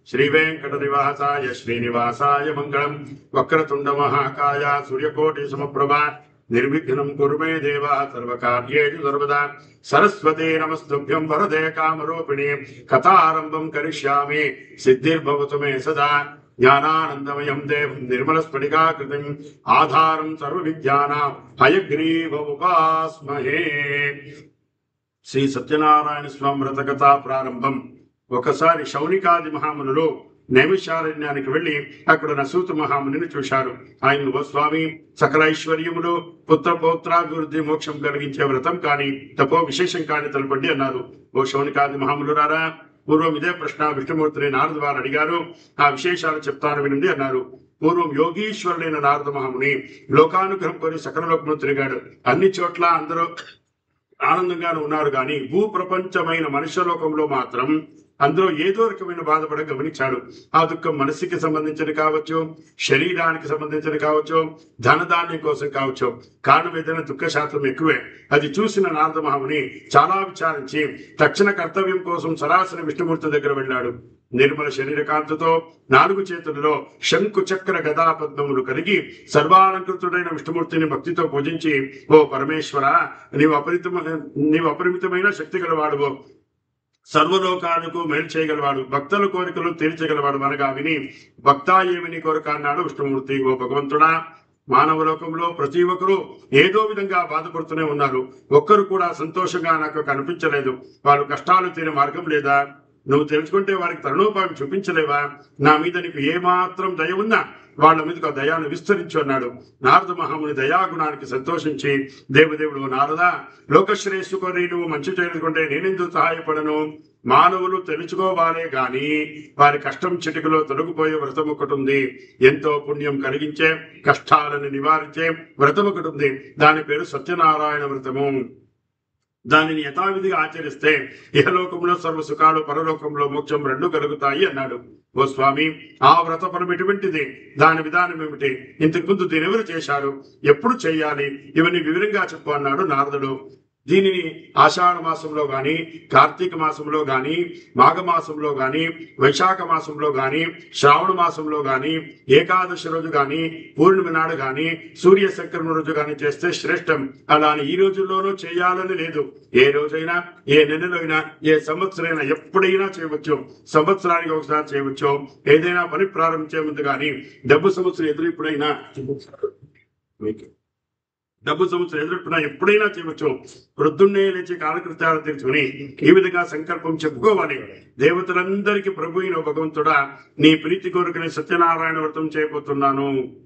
श्री वेंकट निवासाय श्रीनिवासाय मंगलम। वक्रतुंड महाकाय सूर्यकोटि समप्रभा निर्विघ्नं कुरु मे देव सर्वकार्येषु सर्वदा। सरस्वती नमस्तुभ्यं वरदे कामरूपिणी कथारंभं करिष्यामि सिद्धिर्भवतु मे सदा। ज्ञानानंदमयं देवं निर्मलस्फटिकाकृतिम् आधारं सर्वविद्यानां हयग्रीवमुपास्महे। श्री सत्यनारायण स्वामी व्रत कथा प्रारंभం। ఒకసారి శౌనికాది మహామునులు నైమిషారణ్యానికి వెళ్లి అక్కడ నసూత మహామునిని చూశారు. ఆయన ఓ స్వామి, సకల ఐశ్వర్యములు పుత్ర పౌత్రాభివృద్ధి మోక్షం కలిగించే వ్రతం కానీ తపో విశేషం కానీ తెలపండి అన్నారు. ఓ శౌనికాది మహామునులారా, పూర్వం ఇదే ప్రశ్న విష్ణుమూర్తిని నారద వారు అడిగారు. ఆ విశేషాలు చెప్తాను వినండి అన్నారు. పూర్వం యోగీశ్వరుడైన నారద మహాముని లోకానుగ్రహం కోరి సకల లోకమును తిరిగాడు. అన్ని చోట్ల అందరూ ఆనందంగానే ఉన్నారు, కానీ భూ ప్రపంచమైన మనుష్యలోకంలో మాత్రం అందులో ఏదో రకమైన బాధపడ గమనించాడు. ఆ దుఃఖం మనసుకి సంబంధించిన కావచ్చు, శరీరానికి సంబంధించిన కావచ్చు, ధనధాన్యం కోసం కావచ్చు, కారణం ఏదైనా దుఃఖ శాతం ఎక్కువే. అది చూసిన నారద మహాముని చాలా విచారించి తక్షణ కర్తవ్యం కోసం సరాసరి విష్ణుమూర్తి దగ్గర వెళ్ళాడు. నిర్మల శరీర కాంతితో 4 చేతులలో శంకు చక్ర గదా పద్మములు కలిగి సర్వాలంకృతుడైన విష్ణుమూర్తిని భక్తితో పూజించి, ఓ పరమేశ్వర, నీవు అపరిమితమైన శక్తి గలవాడువో, సర్వలోకాలకు మేలు చేయగలవాడు, భక్తుల కోరికలు తీర్చగలవాడు అనగా విని, భక్తా ఏమిని కోరిక అన్నాడు విష్ణుమూర్తి. ఓ భగవంతుడా, మానవ లోకంలో ప్రతి ఒక్కరూ ఏదో విధంగా బాధపడుతూనే ఉన్నారు. ఒక్కరు కూడా సంతోషంగా నాకు కనిపించలేదు. వారు కష్టాలు తీరే మార్గం లేదా? నువ్వు తెలుసుకుంటే వారికి తరుణోపాయం చూపించలేవా? నా మీద నీకు ఏమాత్రం దయ ఉన్నా వాళ్ళ మీదకు ఆ దయాను విస్తరించు అన్నాడు. నారద మహాముని దయాగుణానికి సంతోషించి, దేవదేవుడు నారద, లోకశ్రేయస్సు కొని నువ్వు మంచి చేసుకుంటే నేనెందుకు సహాయపడను? మానవులు తెలుసుకోవాలే గాని వారి కష్టం చిటికలో తొలగిపోయే వ్రతం ఒకటి ఉంది. ఎంతో పుణ్యం కలిగించే, కష్టాలను నివారించే వ్రతం ఒకటి ఉంది. దాని పేరు సత్యనారాయణ వ్రతము. దానిని యథావిధిగా ఆచరిస్తే ఇహలోకంలో సర్వ సుఖాలు, పరలోకంలో మోక్షం 2 కలుగుతాయి అన్నాడు. ఓ స్వామి, ఆ వ్రతపరం ఎటువంటిది? దాని విధానం ఏమిటి? ఇంతకు ముందు దీని ఎవరు చేశారు? ఎప్పుడు చేయాలి? ఇవన్నీ వివరంగా చెప్పు అన్నాడు నారదుడు. దీనిని ఆషాఢ మాసంలో గాని, కార్తీక మాసంలో గాని, మాఘమాసంలో గాని, వైశాఖ మాసంలో గాని, శ్రావణ మాసంలో గాని, ఏకాదశి రోజు గాని, పూర్ణిమ నాడు గాని, సూర్య సంక్రమణ రోజు గాని చేస్తే శ్రేష్టం. అలాని ఈ రోజుల్లోనూ చేయాలని లేదు. ఏ రోజైనా, ఏ నెలలో అయినా, ఏ సంవత్సరైనా ఎప్పుడైనా చేయవచ్చు. సంవత్సరానికి ఒకసారి చేయవచ్చు. ఏదైనా పని ప్రారంభించే ముందు కానీ డబ్బు సమస్యలు ఎదురైనా ఎప్పుడైనా చేయవచ్చు. ప్రొద్దున్నే లేచి కాలకృత్యాలు తెచ్చుకుని ఈ విధంగా సంకల్పం చెప్పుకోవాలి. దేవతలందరికీ ప్రభు అయిన భగవంతుడా, నీ ప్రీతి కోరుకుని సత్యనారాయణ వ్రతం చేయబోతున్నాను.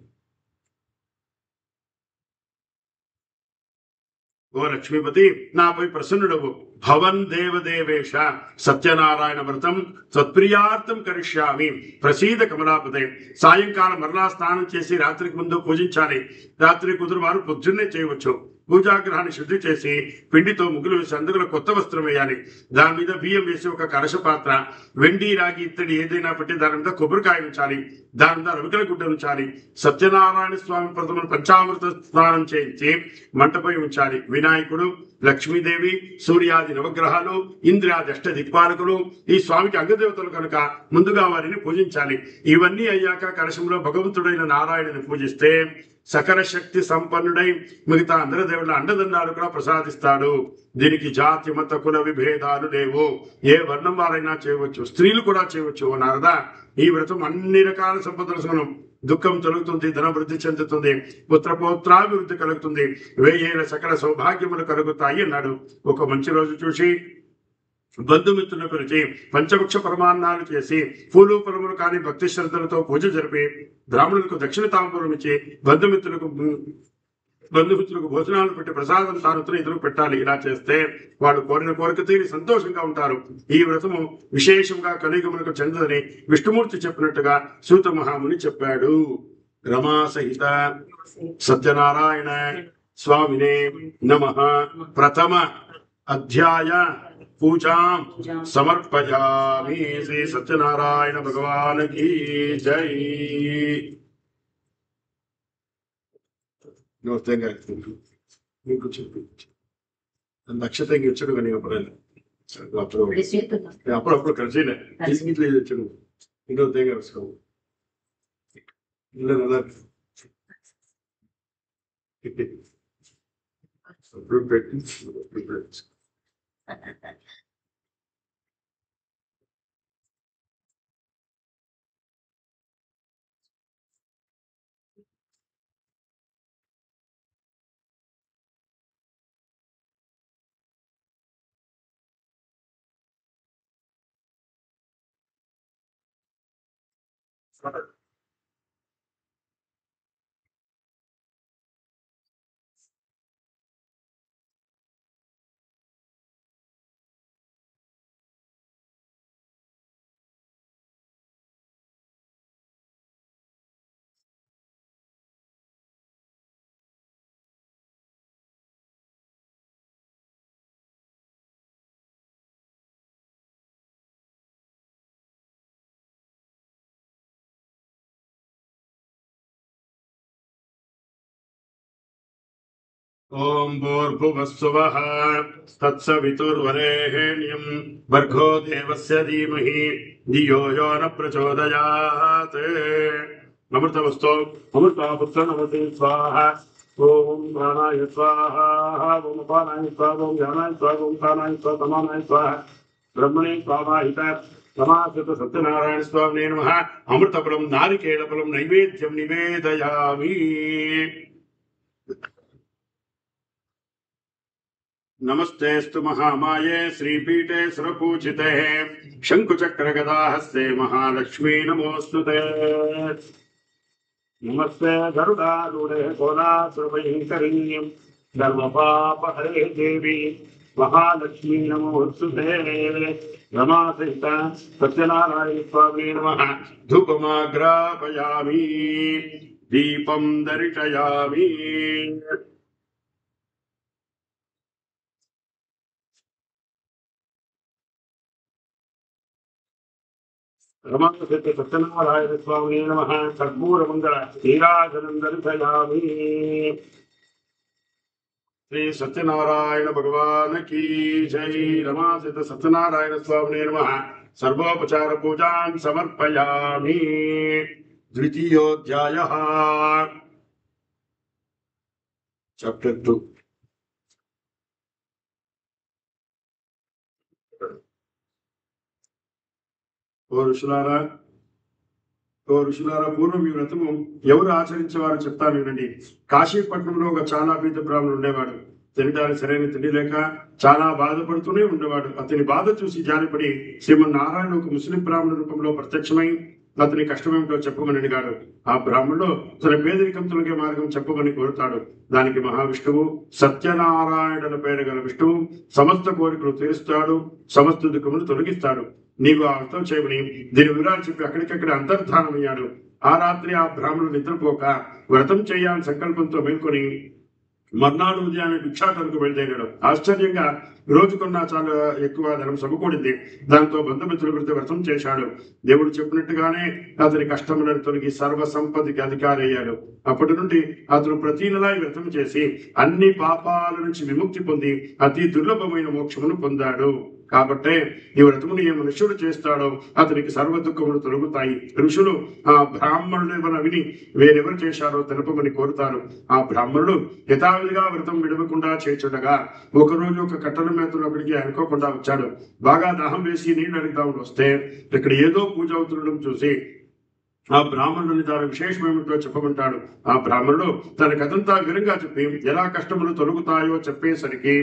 ఓ లక్ష్మీపతి, నాపై ప్రసన్నుడవు. భవన్ దేవదేవేశ సత్యనారాయణ వ్రతం సత్ప్రియార్థం కరిష్యామి. ప్రసీద కమలాపతే. సాయంకాలం మరలా స్నానం చేసి రాత్రికి ముందు పూజించాలి. రాత్రి కుదురు వారు పొద్దున్నే చేయవచ్చు. పూజాగ్రహాన్ని శుద్ధి చేసి పిండితో ముగ్గులు వేసి అందులో కొత్త వస్త్రం వేయాలి. దాని మీద బియ్యం వేసి ఒక కలశ పాత్ర, వెండి రాగి ఇత్తడి ఏదైనా పెట్టి దాని మీద కొబ్బరికాయ ఉంచాలి. దాని మీద రవికల గుడ్డ ఉంచాలి. సత్యనారాయణ స్వామి ప్రథమ పంచామృత స్నానం చేయించి మంటపై ఉంచాలి. వినాయకుడు, లక్ష్మీదేవి, సూర్యాది నవగ్రహాలు, ఇంద్రాది అష్ట దిక్పాలకులు ఈ స్వామికి అంగదేవతలు కనుక ముందుగా వారిని పూజించాలి. ఇవన్నీ అయ్యాక కలశంలో భగవంతుడైన నారాయణుని పూజిస్తే సకల శక్తి సంపన్నుడై మిగతా అందరి దేవుళ్ళ అండదండాలు కూడా ప్రసాదిస్తాడు. దీనికి జాతి మత కుల విభేదాలు లేవు. ఏ వర్ణం వారైనా చేయవచ్చు, స్త్రీలు కూడా చేయవచ్చు. నారదా, ఈ వ్రతం అన్ని రకాల సంపదలు, దుఃఖం తొలుగుతుంది, ధనవృద్ధి చెందుతుంది, పుత్రపౌత్రాభివృద్ధి కలుగుతుంది, వేయేల సకల సౌభాగ్యములు కలుగుతాయి అన్నాడు. ఒక మంచి రోజు చూసి బంధుమిత్రులను పిలిచి పంచవృక్ష పరమాన్నాలు చేసి పూలు పరములు కాని భక్తి శ్రద్ధలతో పూజ జరిపి బ్రాహ్మణులకు దక్షిణ తాంబూలం ఇచ్చి బంధుమిత్రులకు భోజనాలు పెట్టి ప్రసాదం తానుతున్న ఇతరులకు పెట్టాలి. ఇలా చేస్తే వాళ్ళు కోరిన కోరిక తీరి సంతోషంగా ఉంటారు. ఈ వ్రతము విశేషంగా కలియుగమునకు చెందదని విష్ణుమూర్తి చెప్పినట్టుగా సూత మహాముని చెప్పాడు. రమా సహిత సత్యనారాయణ స్వామినే నమః. ప్రథమ అధ్యాయ పూజాం సమర్పయామి. శ్రీ సత్యనారాయణ భగవానికి జై. మీకు చెప్పి నక్షత్రం ఇచ్చాడు కానీ అప్పుడప్పుడు కలిసిలే ఇంట్లో ఇచ్చాడు. ఇంకో తేగ వేసుకో పెట్టి ఓం భూర్భువస్సువః తత్సవితుర్వరేణ్యం భర్గో దేవస్య ధీమహి ధియో యో న ప్రచోదయాత్. అమృతమస్తు. అమృతాపుత్ర నమస్తే స్వాహ. ఓం ప్రాణాయ స్వాహ. ఓం అపానాయ స్వాహ. ఓం జ్ఞానాయ స్వాహ. ఓం ప్రాణాయ స్వాహ. సమానాయ స్వాహ. బ్రహ్మణే స్వాహాహిత సమాశ్రిత సత్యనారాయణ స్వామినే నమః. అమృతఫలం నారికేళఫలం నైవేద్యం నివేదయామి. नमस्तेस्तु महामाये श्रीपीठे सुरपूजिते शंकुचक्र गदाहस्ते महालक्ष्मी नमोस्तुते. नमस्ते गरुडारूढे कोलासुरभयङ्करी धर्मपापहरे देवी महालक्ष्मी नमोस्तुते. रमासहित सत्यनारायण स्वामी नमः. धूपमाग्रापयामि दीपं दर्शयामि. रमासहित सत्यनारायण स्वामी नमः. कर्पूर मंगल नीराजनं दर्शयामि. శ్రీ సత్యనారాయణ భగవాన్ కీ జై. రమాసిత సత్యనారాయణ స్వామి నమః. సర్వోపచార పూజాన్ సమర్పయామి. ద్వితీయోధ్యాయః. చాప్టర్ 2. ఓ ఋషులారా, పూర్వం ఈ వ్రతము ఎవరు ఆచరించేవారు చెప్తాను వినండి. కాశీపట్నంలో ఒక చాలా పేద బ్రాహ్మణుడు ఉండేవాడు. తినడానికి సరైన తిండి లేక చాలా బాధపడుతూనే ఉండేవాడు. అతని బాధ చూసి జాలిపడి శ్రీమన్నారాయణ ఒక ముస్లిం బ్రాహ్మణ రూపంలో ప్రత్యక్షమై అతని కష్టమేమిటో చెప్పమని అడిగాడు. ఆ బ్రాహ్మణుడు తన పేదరికం తొలగే మార్గం చెప్పమని కోరుతాడు. దానికి మహావిష్ణువు, సత్యనారాయణుల పేరు గల విష్ణువు సమస్త కోరికలు తీరుస్తాడు, సమస్త దుఃఖములు తొలగిస్తాడు. నీవు ఆ వ్రతం చేయమని దీని వివరాలు చెప్పి అక్కడికక్కడ అంతర్ధానమయ్యాడు. ఆ రాత్రి ఆ బ్రాహ్మణుడు నిద్రపోక వ్రతం చేయాలని సంకల్పంతో మేల్కొని మర్నాడు ఉదయాన్నే భిక్షాటనకు బయలుదేరాడు. ఆశ్చర్యంగా రోజుకున్నా చాలా ఎక్కువ ధనం సమకూడింది. దాంతో బంధుమిత్రుల గురించి వ్రతం చేశాడు. దేవుడు చెప్పినట్టుగానే అతని కష్టములను తొలగి సర్వ సంపదకి అధికారి అయ్యాడు. అప్పటి నుండి అతను ప్రతి నెలా వ్రతం చేసి అన్ని పాపాల నుంచి విముక్తి పొంది అతి దుర్లభమైన మోక్షమును పొందాడు. కాబట్టే ఈ వ్రతమును ఏ మనుష్యుడు చేస్తాడో అతనికి సర్వ దుఃఖములు తొలగుతాయి. ఋషులు ఆ బ్రాహ్మణుడు విని వేరెవరు చేశారో తెలుపమని కోరుతారు. ఆ బ్రాహ్మణుడు యథావిధిగా వ్రతం విడవకుండా చేయుచుండగా ఒకరోజు ఒక కట్టల మేతలు అక్కడికి అనుకోకుండా వచ్చాడు. బాగా దాహం వేసి నీళ్లు అడుగుదామని వస్తే ఇక్కడ ఏదో పూజ అవుతుండడం చూసి ఆ బ్రాహ్మణుని దాని విశేషం ఏమిటో చెప్పమంటాడు. ఆ బ్రాహ్మణుడు తన కథంతా వివరంగా చెప్పి ఎలా కష్టములు తొలగుతాయో చెప్పేసరికి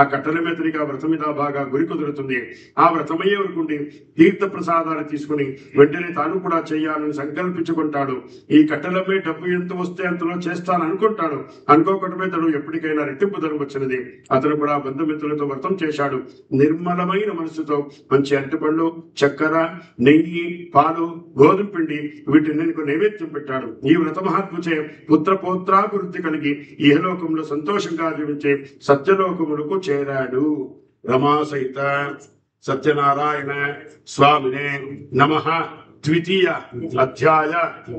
ఆ కట్టెల మెతడిగా వ్రతం మీద బాగా గురి కుదురుతుంది. ఆ వ్రతమయ్యే వరకుండి తీర్థ ప్రసాదాలు తీసుకుని వెంటనే తాను కూడా చేయాలని సంకల్పించుకుంటాడు. ఈ కట్టెలపై డబ్బు ఎంత వస్తే అంతలో చేస్తాను అనుకుంటాడు. అనుకోకటమే తను ఎప్పటికైనా రెట్టింపు ధనం వచ్చినది. అతను కూడా బంధుమిత్రులతో వ్రతం చేశాడు. నిర్మలమైన మనసుతో మంచి అరటిపళ్ళు, చక్కెర, నెయ్యి, పాలు, గోధుమ పిండి వీటిని నైవేద్యం పెట్టాడు. ఈ వ్రత మహాత్మచే పుత్రపోత్రాభివృద్ధి కలిగి ఇహలోకంలో సంతోషంగా జీవించే సత్యలోకములకు చేరాడు. రమా సహిత సత్యనారాయణ స్వామినే నమః. ద్వితీయ అధ్యాయ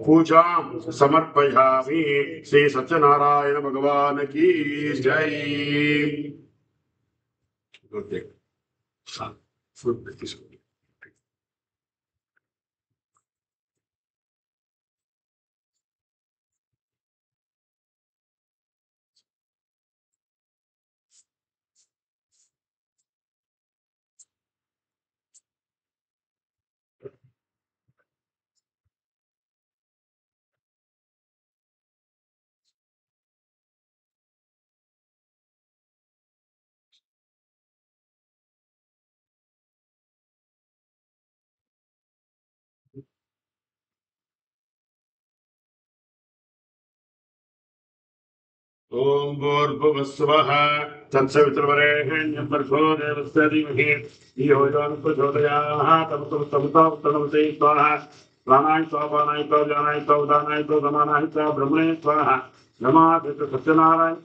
పూజాం సమర్పయామి. శ్రీ సత్యనారాయణ భగవాన్ కీ జై. తీసుకోండి. ఓం భూర్భువస్సువః తత్సవితుర్వరేణ్యం భర్గో దేవస్య ధీమహి ధియో యో నః ప్రచోదయాత్. తమసే స్వాహా. ప్రాణాయ స్వాహా, పానాయ స్వాహా, జ్ఞానాయ స్వాహా, ఉదానాయ స్వాహా, సమానాయ స్వాహా, బ్రహ్మణే స్వాహా. నమామిత సత్యనారాయణ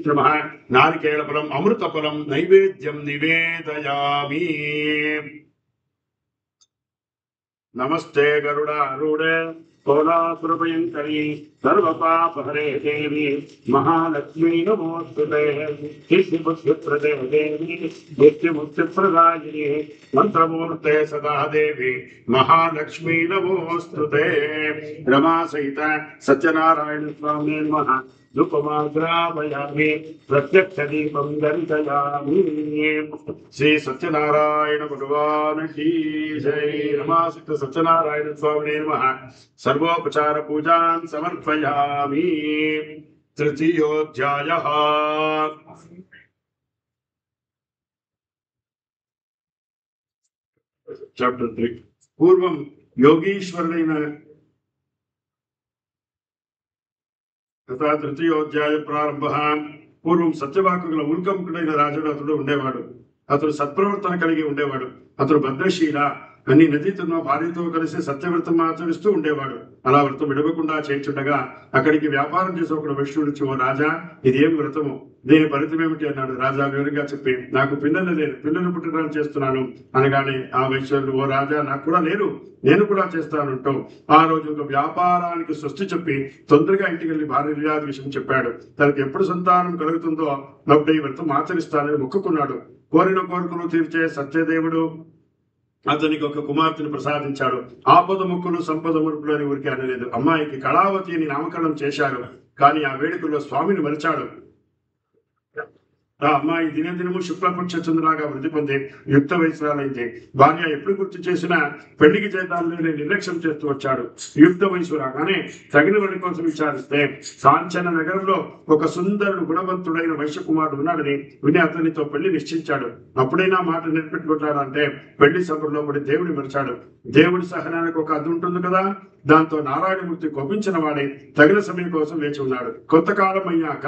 నమః. నారికేళ ఫలం అమృత ఫలం నైవేద్యం నివేదయామి. నమస్తే గరుడారూఢే కోలాసురభయంకరీ సర్వపాపహరే దేవి మహాలక్ష్మీ నమోస్తుతే. సిద్ధిబుద్ధిప్రదే దేవి నిత్యముక్తిప్రదాయిని మంత్రమూర్తే సదా దేవి మహాలక్ష్మీ నమోస్తుతే. రమా సహిత సత్యనారాయణ స్వామి నమః. ధూపమాగ్రాపయామి, ప్రత్యక్ష దీపం దర్శయామి. శ్రీ సత్యనారాయణ భగవాన్ కీ జై. రమాసిత సత్యనారాయణ స్వామినే నమః. సర్వోపచార పూజాన్ సమర్పయామి. తృతీయోధ్యాయః. చాప్టర్ 3. పూర్వం యోగీశ్వరుడైన తృతీయోధ్యాయ ప్రారంభ. పూర్వం సత్యవాకు గల ఉల్కంకుడైన రాజుడు అతడు ఉండేవాడు. అతడు సత్ప్రవర్తన కలిగి ఉండేవాడు. అతడు భద్రశీల, అన్ని నదీతున్న భార్యతో కలిసి సత్యవ్రతం ఆచరిస్తూ ఉండేవాడు. అలా వ్రతం విడవకుండా చేర్చుండగా అక్కడికి వ్యాపారం చేసే ఒక వైశ్యుడు వచ్చి, ఓ రాజా, ఇది ఏం వ్రతము, దీని ఫలితం ఏమిటి అన్నాడు. రాజా వివరంగా చెప్పి, నాకు పిల్లలు లేరు, పిల్లలు పుట్టడం చేస్తున్నాను అనగానే ఆ వైశ్యుడు, ఓ రాజా, నాకు కూడా లేరు, నేను కూడా చేస్తానంటూ ఆ రోజు ఒక వ్యాపారానికి స్వస్తి చెప్పి తొందరగా ఇంటికి వెళ్ళి భార్య విషయం చెప్పాడు. తనకు ఎప్పుడు సంతానం కలుగుతుందో అప్పుడు ఈ వ్రతం ఆచరిస్తానని మొక్కుకున్నాడు. కోరిన కోరికలు తీర్చే సత్యదేవుడు అతనికి ఒక కుమార్తెను ప్రసాదించాడు. ఆపద ముక్కులు సంపద మురుకులు అని ఊరికే అనలేదు. అమ్మాయికి కళావతి అని నామకరణం చేశారు. కానీ ఆ వేడుకల్లో స్వామిని మరిచాడు. ఆ అమ్మాయి దినదినము శుక్లపక్ష చంద్రలాగా వృద్ధి పొంది యుక్త వయసురాలైంది. భార్య ఎప్పుడు గుర్తు చేసినా పెళ్లికి చేద్దాంలోనే నిర్లక్ష్యం చేస్తూ వచ్చాడు. యుక్త వయసు రాగానే తగిన వాడి కోసం విచారిస్తే కాంచన నగరంలో ఒక సుందరుడు గుణవంతుడైన వైశ్యకుమారుడు ఉన్నాడని విని అతనితో పెళ్లి నిశ్చయించాడు. అప్పుడైనా మాట నిలబెట్టుకుంటాడంటే పెళ్లి సభలో పడి దేవుడి మరిచాడు. దేవుడి సహనానికి ఒక అద్దు ఉంటుంది కదా, దాంతో నారాయణమూర్తి కోపించిన వాడే తగిన సమయం కోసం వేచి ఉన్నాడు. కొంతకాలం అయ్యాక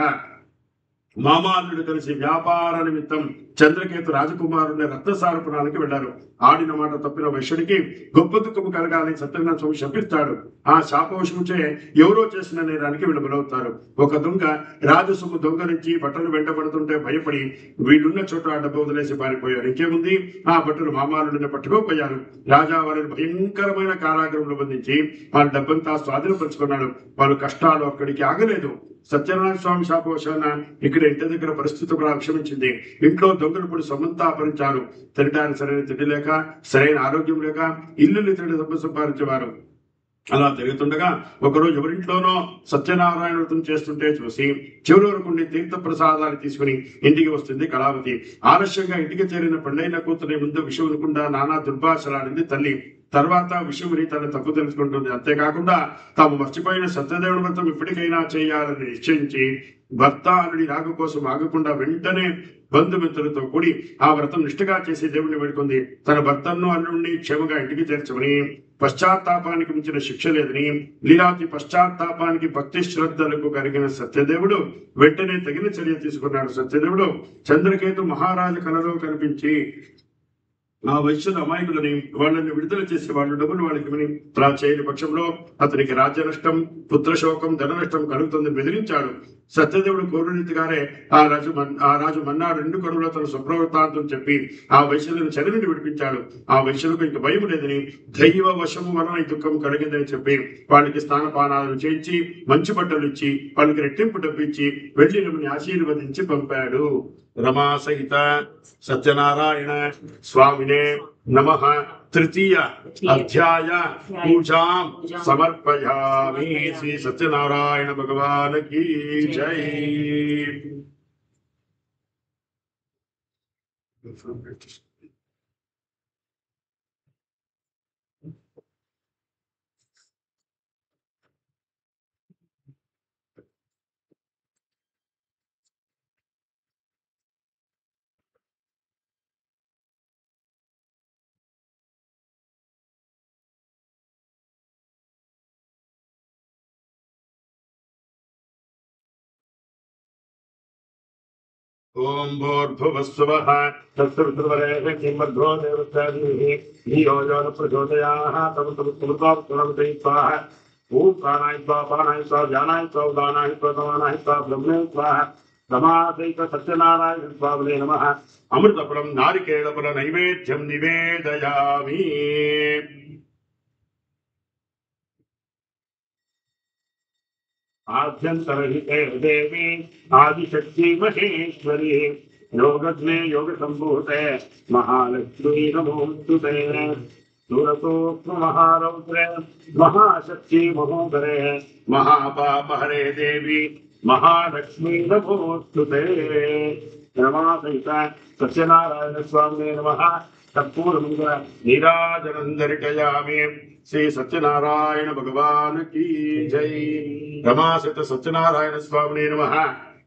మామాలుడు కలిసి వ్యాపార నిమిత్తం చంద్రకేతు రాజకుమారుని రత్నసారపురానికి వెళ్లారు. ఆడిన మాట తప్పిన వైశ్యుడికి గొప్ప దుఃఖము కలగాలని సత్యనారాయణ స్వామి శపిస్తాడు. ఆ శాపవశముచే ఎవరో చేసిన నేరానికి వీళ్ళు బలవుతారు. ఒక దొంగ రాజసొమ్ము దొంగలించి బట్టలు వెంటబడుతుంటే భయపడి వీళ్ళున్న చోట ఆ డబ్బు వదిలేసి పారిపోయారు. ఇంకేముంది, ఆ బట్టలు మామాలుడిని పట్టుకోపోయారు. రాజా వారిని భయంకరమైన కారాగృహంలో బంధించి వాళ్ళ డబ్బంతా స్వాధీనపరుచుకున్నాడు. వాళ్ళు కష్టాలు అక్కడికి ఆగలేదు. సత్యనారాయణ స్వామి శాపవశాన ఇక్కడ ఇంటి దగ్గర పరిస్థితి కూడా విషమించింది. ఇంట్లో దొంగలు పడి సొమ్మంతా అపహరించారు. తినడానికి సరైన తిండి లేక, సరైన ఆరోగ్యం లేక ఇల్లు తిండి డబ్బు సంపాదించేవారు. అలా జరుగుతుండగా ఒకరోజు ఎవరింట్లోనో సత్యనారాయణ వ్రతం చేస్తుంటే చూసి చివరి వరకు తీర్థ ప్రసాదాలు తీసుకుని ఇంటికి వస్తుంది కళావతి. ఆలస్యంగా ఇంటికి చేరిన పెళ్ళైన కూతురి ముందు విషయం అనుకుండా నానా దుర్భాషలాడింది తల్లి. తర్వాత విషయముని తన తప్పు తెలుసుకుంటుంది. అంతేకాకుండా తాము మర్చిపోయిన సత్యదేవుని వ్రతం ఇప్పటికైనా చేయాలని నిశ్చయించి భర్త అల్లుడి రాక కోసం ఆగకుండా వెంటనే బంధుమిత్రులతో కూడి ఆ వ్రతం నిష్ఠగా చేసి దేవుణ్ణి వేడుకుంది. తన భర్తను అల్లుడిని క్షేమంగా ఇంటికి చేర్చమని, పశ్చాత్తాపానికి మించిన శిక్ష లేదని, లీలాతి పశ్చాత్తాపానికి భక్తి శ్రద్ధలకు కలిగిన సత్యదేవుడు వెంటనే తగిన చర్య తీసుకున్నాడు. సత్యదేవుడు చంద్రకేతు మహారాజు కలలో కనిపించి ఆ వైశ్యుల అమాయకులని వాళ్ళని విడుదల చేసి వాళ్ళు డబ్బులు వాళ్ళకి విని అలా చేయని పక్షంలో అతనికి రాజ్య నష్టం, పుత్రశోకం, ధన నష్టం కలుగుతుందని బెదిరించాడు. సత్యదేవుడు కోరురీతిగానే ఆ రాజు మన్నాడు 2 కడుగులో తన సుప్రవృత్తాంతం చెప్పి ఆ వైశ్యులను చెర నుండి విడిపించాడు. ఆ వైశ్యులకు ఇంక భయం లేదని, దైవ వశము వలన ఈ దుఃఖం కలిగిందని చెప్పి వాళ్ళకి స్నానపానాలను చేయించి మంచి బట్టలు ఇచ్చి వాళ్ళకి రెట్టింపు డబ్బిచ్చి వెళ్లి రమని ఆశీర్వదించి పంపాడు. రమా సహిత సత్యనారాయణ స్వామినే నమః. తృతీయ అధ్యాయ పూజాం సమర్పయామి. శ్రీ సత్యనారాయణ భగవాన్ కీ జై. ఓం భూర్భువస్సువః తత్సవితుర్వరేణ్యర్భో దేవతాభిః ధియో యో న ప్రచోదయాః తమస్తమస్తమృతాత్మనమతే స్వాహా. ఓం ప్రాణాయ స్వాహా, పానాయ స్వాహా, ధ్యానాయ స్వాహా, ఉదానాయ స్వాహా, సమానాయ స్వాహా, బ్రహ్మణే స్వాహా. రమాసైక సత్యనారాయణ స్వామినే నమః. అమృతఫలం నారికేళఫల నైవేద్యం నివేదయామి. आभ्यंतरहिते देवी आदिशक्ति महेश्वरी योगज्ञे योग संभूते महालक्ष्मी नमोस्तुते. दूरतोऽस्मि महारौद्रे महाशक्ति महोदरे महापापहरे देवी महालक्ष्मी नमोस्तुते. रमासहित सत्यनारायण स्वामिने नमः. कर्पूरमंगल नीराजनं दर्शयामि. श्री सत्यनारायण भगवान की जय. रमासहित सत्यनारायण स्वामिने नमः.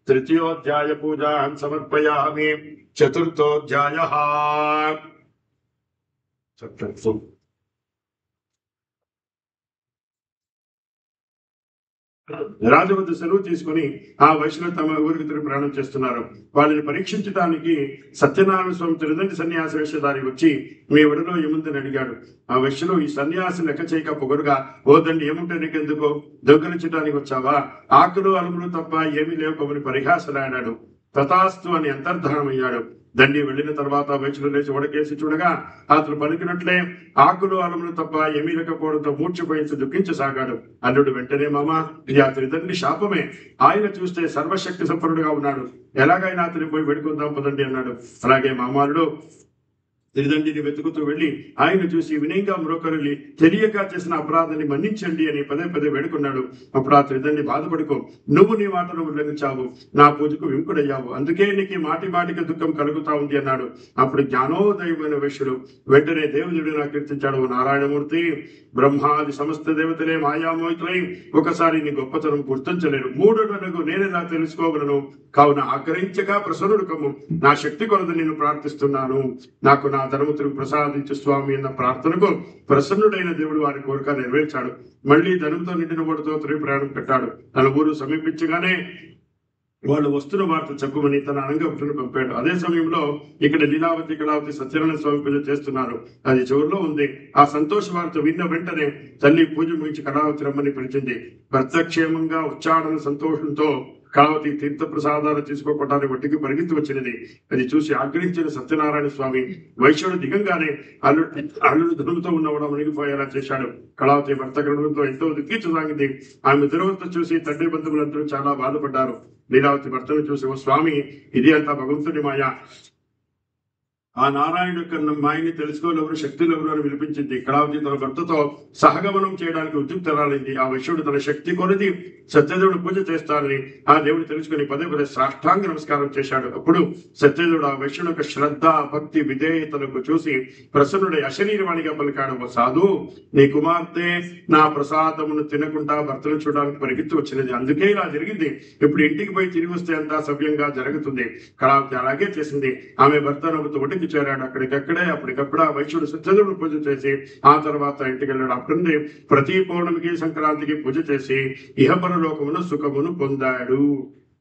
तृतीयोऽध्याय पूजां समर्पयामि. चतुर्थोऽध्यायः सप्तम. రాజవద్ద సెలవు తీసుకుని ఆ వైష్ణవ తమ ఊరికి తిరిగి ప్రయాణం చేస్తున్నారు. వాళ్ళని పరీక్షించడానికి సత్యనారాయణ స్వామి తిరుదండి సన్యాసి వేషధారి వచ్చి మీ ఒడిలో ఏముందని అడిగాడు. ఆ వైశ్యులు ఈ సన్యాసి లెక్క చేయక పొగరుగా, ఓదండి ఏముంటే నీకెందుకు, దొంగలించడానికి వచ్చావా, ఆకులు అలుములు తప్ప ఏమీ లేవుకోమని పరిహాసలాడాడు. తథాస్తు అని అంతర్ధానమయ్యాడు. దండి వెళ్లిన తర్వాత వైశ్యులు లేచి వడకేసి చూడగా అతను పలికినట్లే ఆకులు అలములు తప్ప ఏమీ లేకపోవడంతో మూర్చిపోయించి దుఃఖించసాగాడు. అల్లుడు వెంటనే మామ, ఇది అతని తండ్రి శాపమే, ఆయన చూస్తే సర్వశక్తి సంపన్నుడుగా ఉన్నాడు, ఎలాగైనా అతని పోయి వెడుకుందాం పదండి అన్నాడు. అలాగే మామాలుడు త్రిదండిని వెతుకుతూ వెళ్లి ఆయన చూసి వినయంగా మ్రోకరిల్లి తెలియక చేసిన అపరాధాన్ని మన్నించండి అని పదే పదే వేడుకున్నాడు. అప్పుడు ఆ త్రిదండి, బాధపడుకో, నువ్వు నీ మాటను ఉల్లంఘించావు, నా పూజకు విముఖుడయ్యావు, అందుకే నీకు మాటి మాటికి దుఃఖం కలుగుతా ఉంది అన్నాడు. అప్పుడు జ్ఞానోదయమైన వైశ్యుడు వెంటనే దేవుడిని కీర్తించాడు. నారాయణమూర్తి, బ్రహ్మాది సమస్త దేవతలే మాయామోహితులై ఒకసారి నీ గొప్పతనం గుర్తించలేరు, మూఢులకు నేనేలా తెలుసుకోగలను, కావున ఆగ్రహించగా ప్రసన్నుడు కమ్ము, నా శక్తి కొలది నేను ప్రార్థిస్తున్నాను, నాకు నా ధర్మతులకు ప్రసాదించు స్వామి అన్న ప్రార్థనకు ప్రసన్నుడైన దేవుడు వారి కోరిక నెరవేర్చాడు. మళ్ళీ ధనంతో నిండిన ఓటుతో తిరిగి ప్రయాణం పెట్టాడు. తన ఊరు సమీపించగానే వాళ్ళు వస్తున్న వార్త చెప్పుమని తన అంగభటును పంపాడు. అదే సమయంలో ఇక్కడ లీలావతి కళావతి సత్యనారాయణ స్వామి పూజ చేస్తున్నారు. అది చివరిలో ఉంది. ఆ సంతోష వార్త విన్న వెంటనే తల్లి పూజ ముగించి కళావతి రమ్మని పిలిచింది. భర్తక్షేమంగా ఉచ్చారణ సంతోషంతో కళావతి తీర్థ ప్రసాదాలు తీసుకోవటానికి ఒట్టికి పరిగెత్తి వచ్చినది. అది చూసి ఆగ్రహించిన సత్యనారాయణ స్వామి వైశ్యుడు దిగంగానే అల్లుడు ధనులతో ఉన్నవడం మునిగిపోయేలా చేశాడు. కళావతి భర్త గణంతో ఎంతో దుఃఖించసాగింది. ఆమె దురవస్థ చూసి తండ్రి బంధువులందరూ చాలా బాధపడ్డారు. లీలావతి భర్తను చూసి, ఓ స్వామి, ఇది అంతా భగవంతుడి మాయ, ఆ నారాయణుడు కన్నా మాయని తెలుసుకోలేవరు, శక్తులు ఎవరు అని వినిపించింది. కళావతి తన భర్తతో సహగమనం చేయడానికి ఉద్యుక్తరాలింది. ఆ వైశ్యుడు తన శక్తి కొరది సత్యదేవుడు పూజ చేస్తారని ఆ దేవుడు తెలుసుకుని పదే పదే సాష్టాంగ నమస్కారం చేశాడు. అప్పుడు సత్యదేవుడు ఆ వైశ్యుడు యొక్క శ్రద్ధ, భక్తి, విధేయతలకు చూసి ప్రసన్నుడై అశరీరవాణిగా పలికాడు, ఓ సాధు, నీ కుమార్తె నా ప్రసాదమును తినకుండా భర్తను చూడడానికి పరిగెత్తి వచ్చినది, అందుకే ఇలా జరిగింది. ఇప్పుడు ఇంటికి పోయి తిరిగి వస్తే అంతా సవ్యంగా జరుగుతుంది. కళావతి అలాగే చేసింది. ఆమె భర్త నవ్వుతూ ఒడికి చేరాడు. అప్పటికప్పుడు ఆ వైశ్యుడు సత్యదేవుడు పూజ చేసి ఆ తర్వాత ఇంటికి వెళ్ళాడు. అప్పుడు ప్రతి పౌర్ణమికి సంక్రాంతికి పూజ చేసి ఇహపర లోకమును సుఖమును పొందాడు.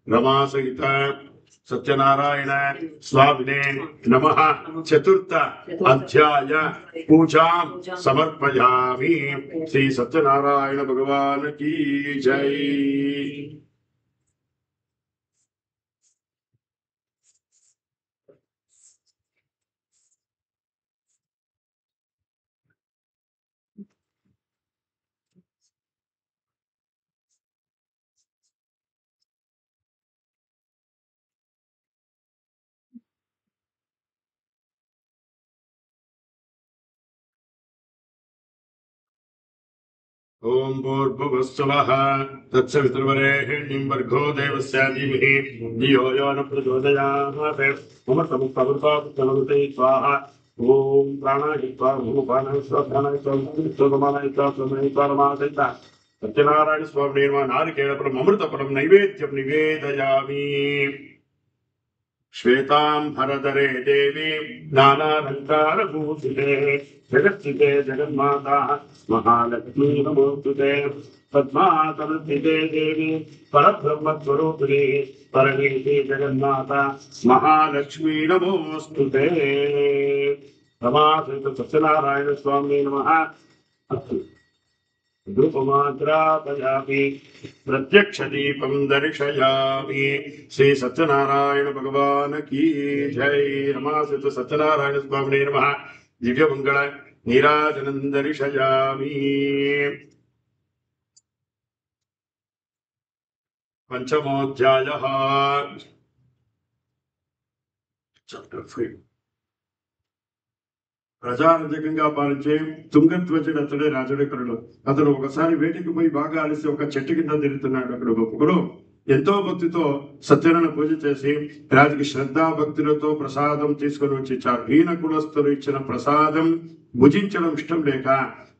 రమా సహిత సత్యనారాయణ స్వామినే నమః. చతుర్థ అధ్యాయ పూజాం సమర్పయామి. శ్రీ సత్యనారాయణ భగవాన్ కీ జై. ఓం భూర్భువస్సువః తత్సవితుర్వరేణ్యం భర్గో దేవస్య ధీమహి ధియో యో న ప్రచోదయాత్. అమృతముక్తమృతామృతే స్వాహా. ఓం ప్రాణాయ స్వాహా. భూపానాయ స్వాహా. ప్రాణాయ స్వాహా. సోమానాయ స్వాహా. సోమాయ స్వాహా. సత్యనారాయణ స్వామి నిర్మా నారికేళఫలం అమృతఫలం నైవేద్యం నివేదయామి. శ్వేతాంబరధరే దేవి నానాలంకారభూషితే జగత్స్థితే జగన్మాతా మహాలక్ష్మీ నమోస్తుతే. పద్మాసనస్థితే దేవి పరబ్రహ్మస్వరూపిణి పరమేశి జగన్మాత మహాలక్ష్మీ నమోస్తుతే. రమాసహిత సత్యనారాయణ స్వామి నమః. ధూపమాగ్రాపయామి, ప్రత్యక్ష దీపం దర్శయామి. శ్రీ సత్యనారాయణ భగవాన్ కీ జై. రమాసహిత సత్యనారాయణ స్వామినే నమః. దివ్యమంగళ నీరాజనం దర్శయామి. పంచమోధ్యాయః. చాప్టర్ 5. ప్రజారంజకంగా పాలించే తుంగధ్వజుడు అతడే రాజడేకరుడు. అతను ఒకసారి వేటికి పోయి బాగా అలసి ఒక చెట్టు కింద తిరుగుతున్నాడు. అక్కడ గొప్పకుడు ఎంతో భక్తితో సత్యనారాయణ పూజ చేసి రాజుకి శ్రద్ధా భక్తులతో ప్రసాదం తీసుకొని వచ్చి ఇచ్చారు. హీన కులస్తులు ఇచ్చిన ప్రసాదం భుజించడం ఇష్టం లేక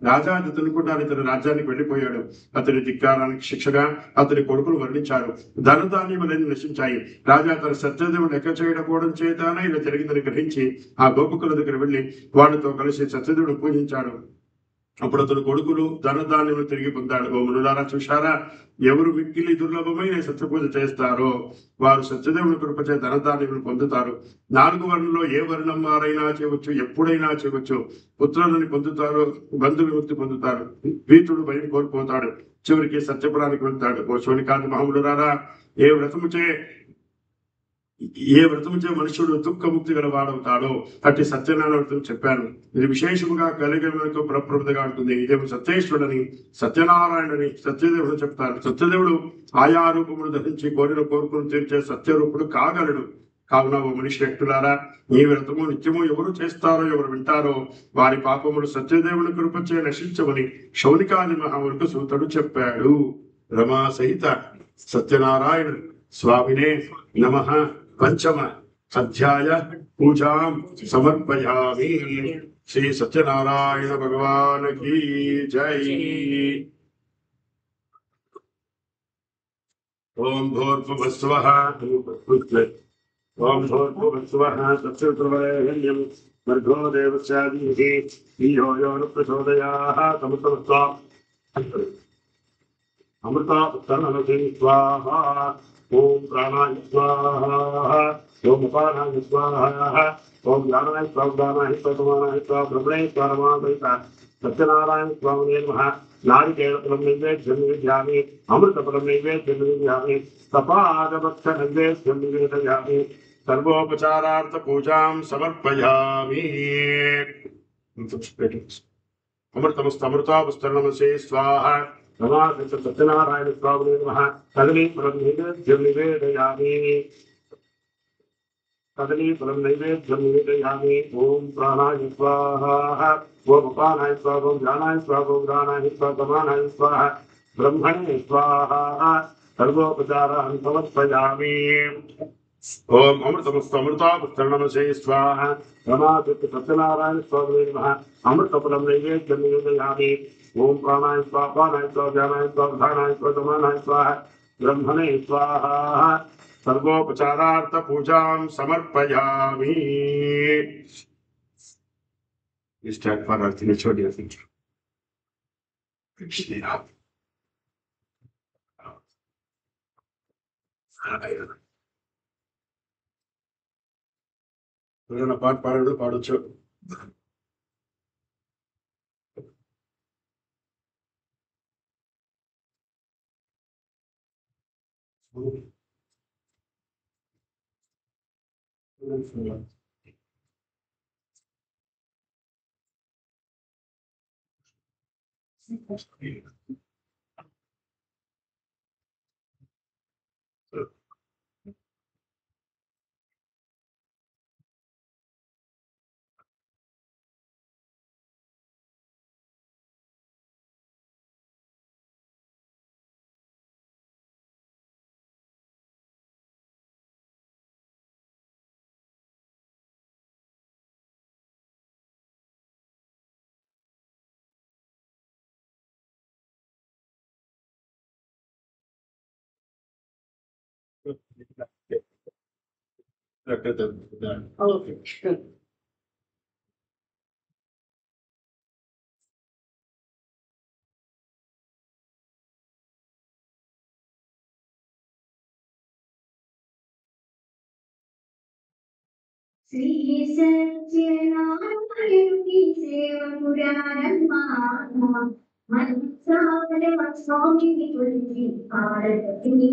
రాజా తినుకుంటాను ఇతని రాజ్యానికి వెళ్ళిపోయాడు. అతని ధిక్కారానికి శిక్షగా అతని కొడుకులు వర్ణించారు. ధనధాన్యములన్నీ నశించాయి. రాజా తన సత్యదేవుడు లెక్క చేయకపోవడం చేతనే ఇలా జరిగిందని గ్రహించి ఆ గోపకుల దగ్గర వెళ్లి వాళ్ళతో కలిసి సత్యదేవుడు పూజించాడు. అప్పుడు అతను కొడుకులు ధనధాన్యములు తిరిగి పొందాడు. ఓ మునులారా, చూశారా, ఎవరు మిక్కిలి దుర్లభమైన సత్యపూజ చేస్తారో వారు సత్యదేవుని కృపచే ధనధాన్యములు పొందుతారు. 4 వర్ణంలో ఏ వర్ణం వారైనా చేయవచ్చు, ఎప్పుడైనా చేయవచ్చు. పుత్రులని పొందుతారు, బంధు విముక్తి పొందుతారు. వీతుడు భయం కోల్పోతాడు, చివరికి సత్యపురానికి వెళ్తాడు. ఓ శోనికాది మహములురారా, ఏ వ్రతముచే మనుషుడు దుఃఖముక్తి గల వాడవుతాడో అట్టి సత్యనారాయణ వ్రతం చెప్పాను. ఇది విశేషముగా కలిగలకు ప్రప్రభుతగా ఉంటుంది. ఇదేమో సత్యేశ్వరుడని, సత్యనారాయణని, సత్యదేవుడు చెప్తారు. సత్యదేవుడు ఆయా రూపములు ధరించి కోరిన కోరుకుని తీర్చే సత్యరూపుడు కాగలడు. కావున ఓ మనిషి వ్యక్తులారా, ఈ వ్రతము నిత్యము ఎవరు చేస్తారో, ఎవరు వింటారో వారి పాపములు సత్యదేవుని కృపచే నశించమని శౌనికాది మహాములకు సూతుడు చెప్పాడు. రమా సహిత సత్యనారాయణ స్వామినే నమః. పంచమ అధ్యాయ పూజాం సమర్పయామి. శ్రీ సత్యనారాయణ భగవాన్ కీ జై. ఓం భూర్భువస్సువః ఓం భూర్భువస్సువః తత్సవితుర్వరేణ్యం భర్గో దేవస్య ధీమహి ధియో యో న ప్రచోదయాత్. అమృతాత్తరణమసి స్వాహా. ఓం ప్రాణాయ స్వాహా. ఓం అపానాయ స్వాహా. ఓం జ్ఞానాయ స్వాదానాయ స్వసమానాయ స్వా బ్రహ్మణే స్వరమాపైత. సత్యనారాయణ స్వామినే నమః. నారికేళఫలం నైవేద్యం నివేదయామి. అమృతఫలం నైవేద్యం నివేదయామి. సపాదభక్ష నైవేద్యం నివేదయామి. సర్వోపచారార్థ పూజాం సమర్పయామి. అమృతమస్తమృతాపస్తరణమసి స్వాహా. నమామి సత్యనారాయణ స్వామినే నమః. కదలీఫలం నైవేద్యం నివేదయామి. కదలీఫలం నైవేద్యం నివేదయామి. ఓం ప్రాణాయ స్వాహా. ఓం అపానాయ స్వాహా. ఓం జ్ఞానాయ స్వాహా. ఓం ప్రాణాయ స్వాహా. సమానాయ స్వాహా. బ్రహ్మణే స్వాహా. సర్వోపచారాన్ సమర్పయామి. ఓం అమృతమస్తమృతాపస్తరణమసి స్వాహా. నమామి సత్యనారాయణ స్వామినే నమః. అమృతఫలం నైవేద్యం నివేదయామి. ఓం ప్రాణాయ స్వాహా. అపానాయ స్వాహా. జ్ఞానాయ స్వాహా. ధానాయ స్వాహా. సమానాయ స్వాహా. బ్రహ్మణే స్వాహా. సర్వోపచారార్థ పూజాం సమర్పయామి. Start for our Chodiya feature. ఎవరైనా పాట పాడడు పాడొచ్చు. Okay. శ్రీ సత్యనారాయణుని సేవకుడారమ్మా. మనసాగర స్వామిని కొలిచి పాడతిని.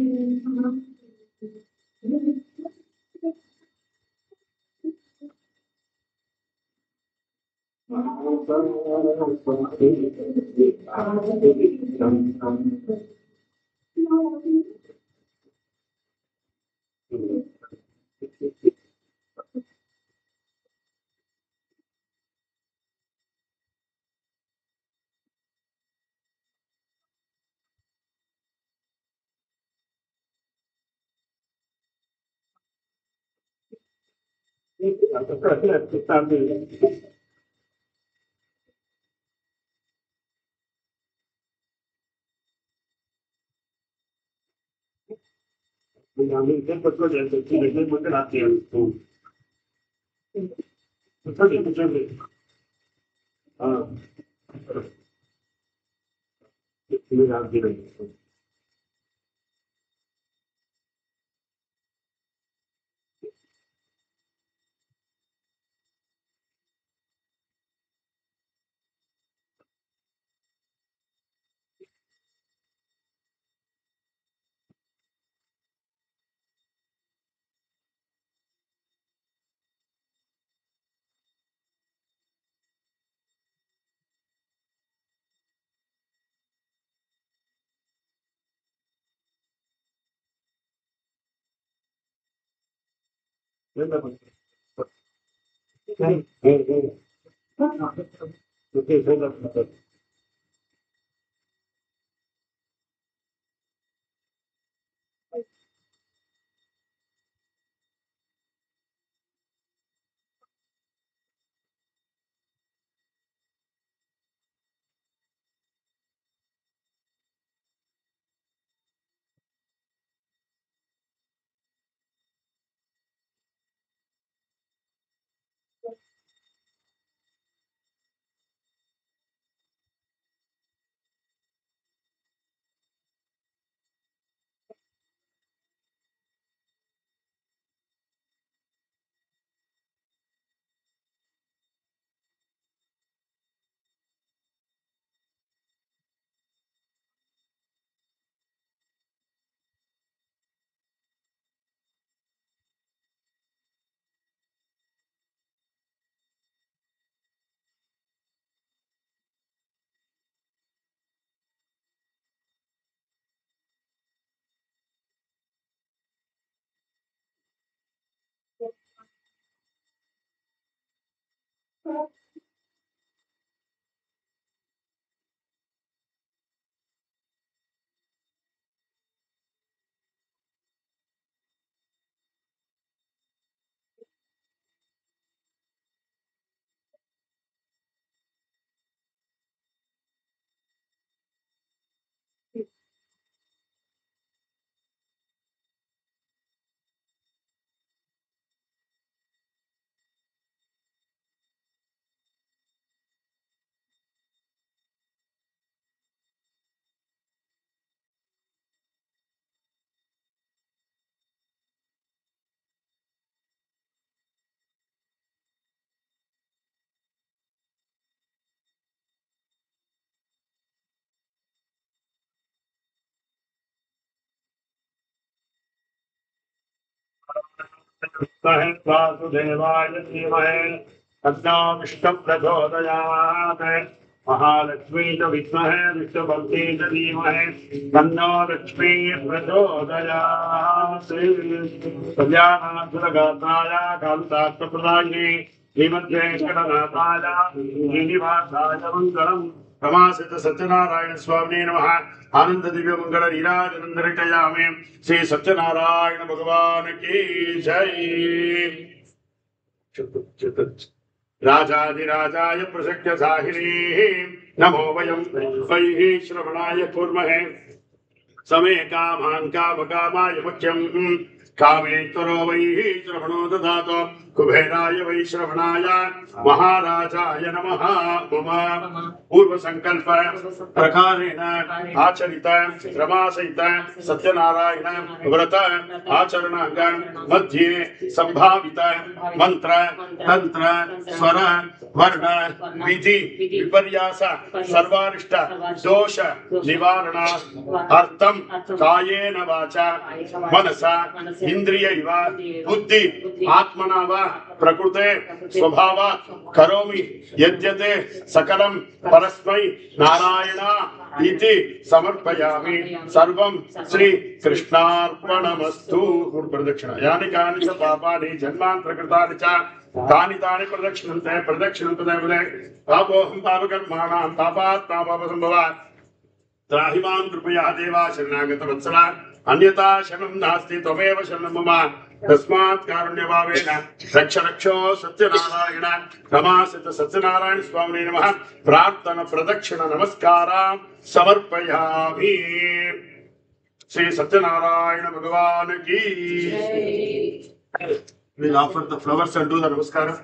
वासुदेवाय धीमहि तन्नो विष्णुः प्रचोदयात् महालक्ष्मी च विद्महे विष्णुपत्नी च धीमहि तन्नो लक्ष्मी प्रचोदयात् कल्याणान्तरगात्राय कान्तार्थप्रदायिने श्रीमद्वेङ्कटनाथाय श्रीनिवासाय मङ्गलम् रमासित सत्यनारायण स्वामी नमः आनंद दिव्य मंगल नीराजनंदरिटयामे श्री सत्यनारायण भगवान की जय राजाधिराजाय प्रसक्य साहिनी नमो वयं वैः श्रवणाय कुर्महे समे कामान् कामकामाय मुख्यं कामेश्वरो वैः श्रवणो ददातो कुबेराय वै श्रवणाय महाराजाय नमः मम पूर्व संकल्प प्रकारेण आचरित रमासहित सत्यनारायण व्रत आचरणांग मध्ये संभावित मंत्र तंत्र स्वर वर्ण विधि विपर्यास सर्वारिष्ट दोष निवारण अर्थम कायेन वाचा मनसा इंद्रिय बुद्धि आत्मना वा प्रकृते स्वभावात् करोमि यद्यते सकलं परस्मै नारायण इति समर्पयामि सर्वं श्री कृष्णार्पणमस्तु प्रदक्षिण यानि कानि च पापानि जन्मान्तरकृतानि च तानि तानि प्रदक्षिणन्ते पापोऽहं पापकर्माणां पापात्मा पापसम्भवात् त्राहि मां कृपया देवा शरणागत वत्सला अन्यथा शरणं नास्ति त्वमेव शरणं मम तस्मात् कारुण्यभावेन रक्ष रक्षो सत्यनारायण रमासित सत्यनारायण स्वामिने नमः प्रार्थना प्रदक्षिण नमस्कारां समर्पयामि श्री सत्यनारायण भगवान की we'll offer the flowers and do the namaskara.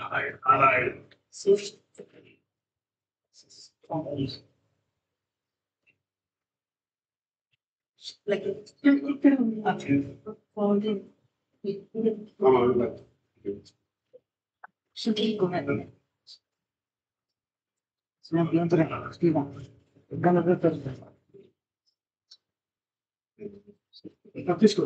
Narayana Like తీసుకో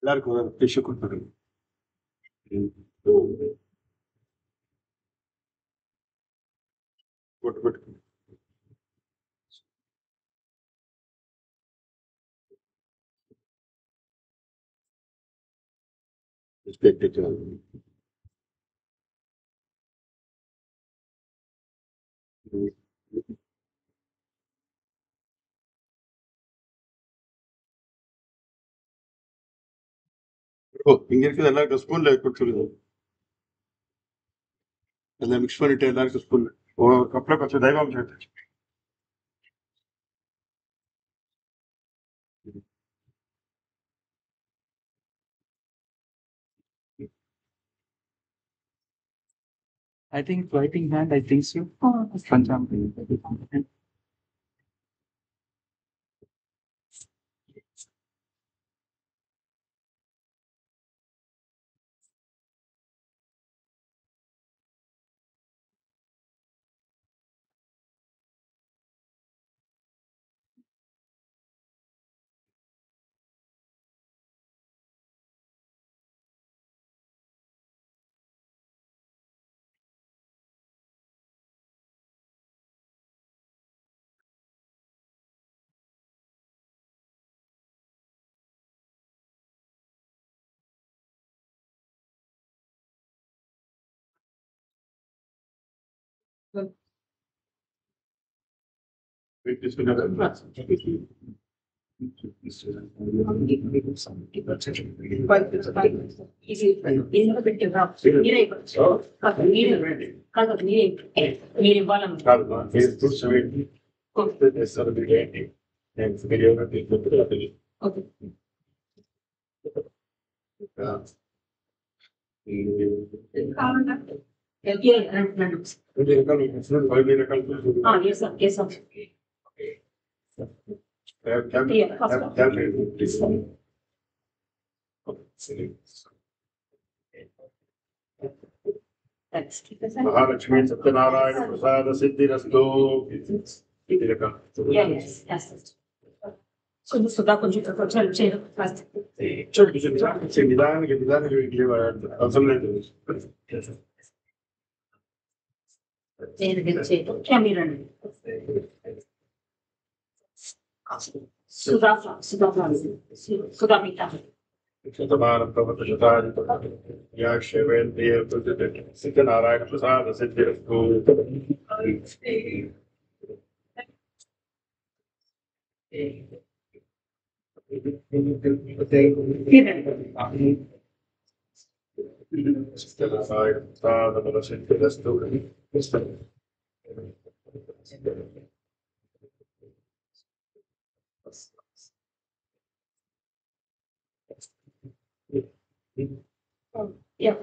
எல்லாருக்கும் டிஷ்யூ கொடுத்துருங்க போட்டு போட்டு ஓ இங்க இருக்குது எல்லாருக்கும் ஸ்பூன்ல கொடுத்துருங்க எல்லாம் மிக்ஸ் பண்ணிட்டு எல்லாருக்கும் ஸ்பூன்ல ஓ கப்பல கொஞ்சம் தைவம் சேர்த்து I think writing hand, I think so. Punjab. మీరు ఇవ్వాలమ్మా okay yes sir Mahalakshmi Satyanarayana ప్రసాద సిద్ధిరస్తు కొంచెం సుధా కొంచెం కొంచెం హెల్ప్ చేయడం ఫస్ట్ నిదానికి నిదానికి అవసరం లేదు నేను హెల్ప్ చేయడం మీరండి సుధా సుధా సుధా మీటా శతమానం ప్రవత శతాధిపత్యేంద్రియ సిద్ధనారాయణ ప్రసాద సిద్ధిరస్తు సిద్ధనారాయణ ప్రసాద సిద్ధిరస్తు Yeah.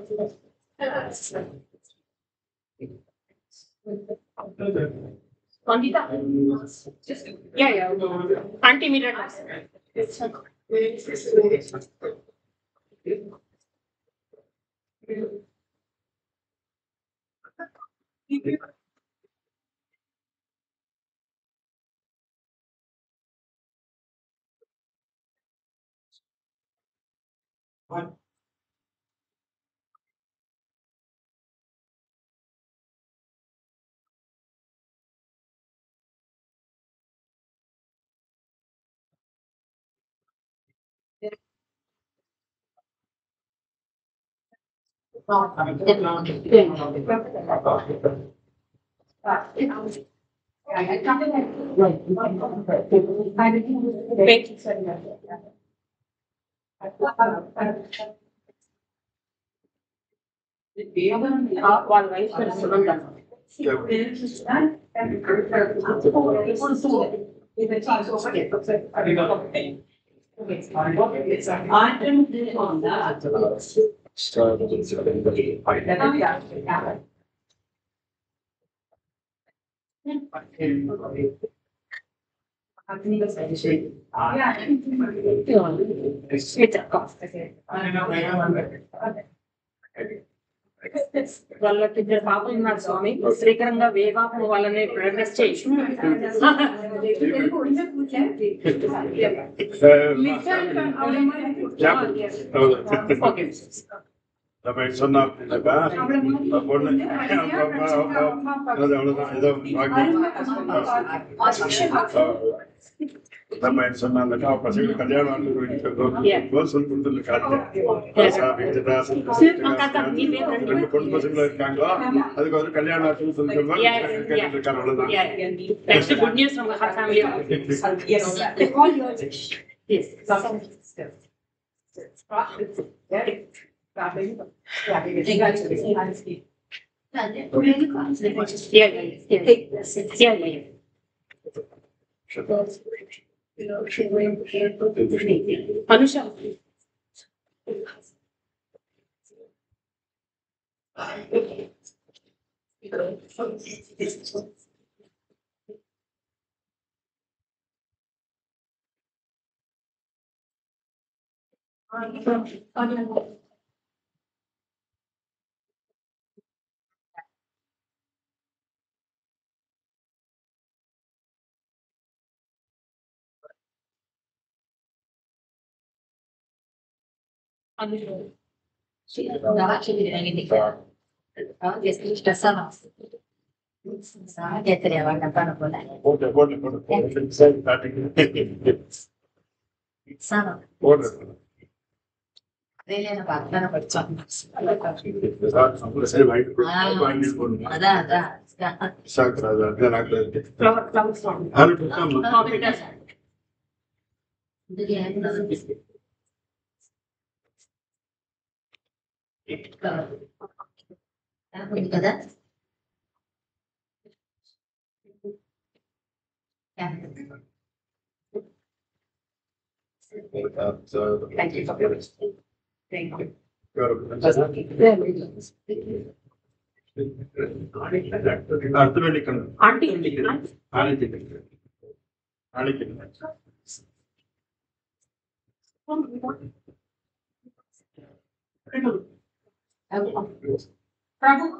Vandita. Yeah. Auntie Mira. Wait. వాళ్ళ వయసు సునంద వాళ్ళకి ఇద్దరు పాపలు ఉన్నారు స్వామి శ్రీకరంగా వేగాపం వాళ్ళని ప్రోగ్రెస్ చేయి Dabei schon dabei. Dabei schon కళ్యాణాలు பொண்ணு பசங்கள இருக்காங்க அதுக்கு ஒரு கல்யாணம் That's the good news from her family. Yes. Anusha. కదా Thank you for your Thank you. Prabhu, Prabhu,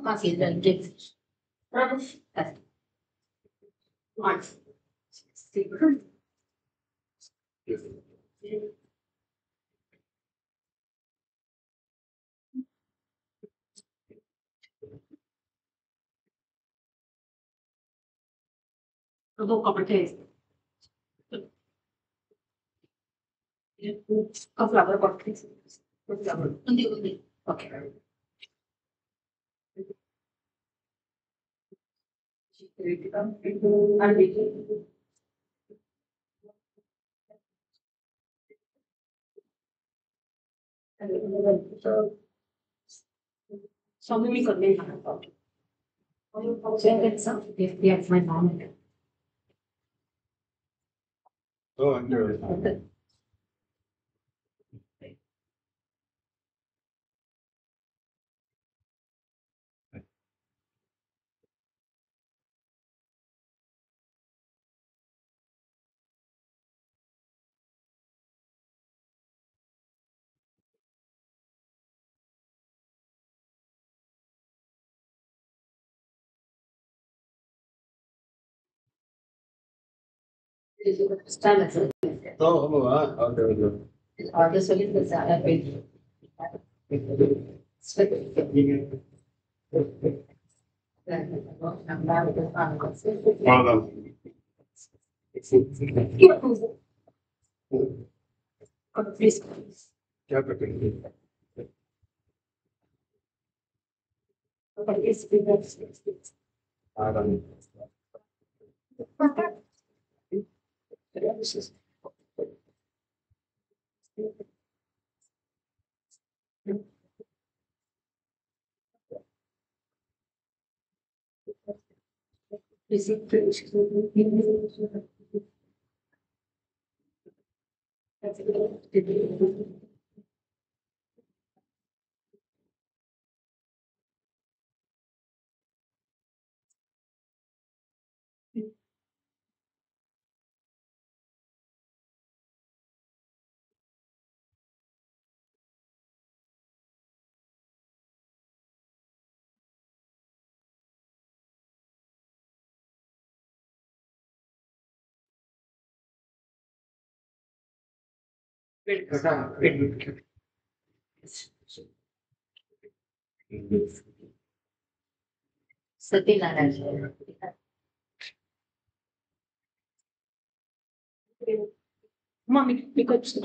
Prabhu, opportunity. A flower pot, please. Undi. Okay. So many could make it. Yes, my mom. Oh, I'm Please. Satyanarayana. Mom, because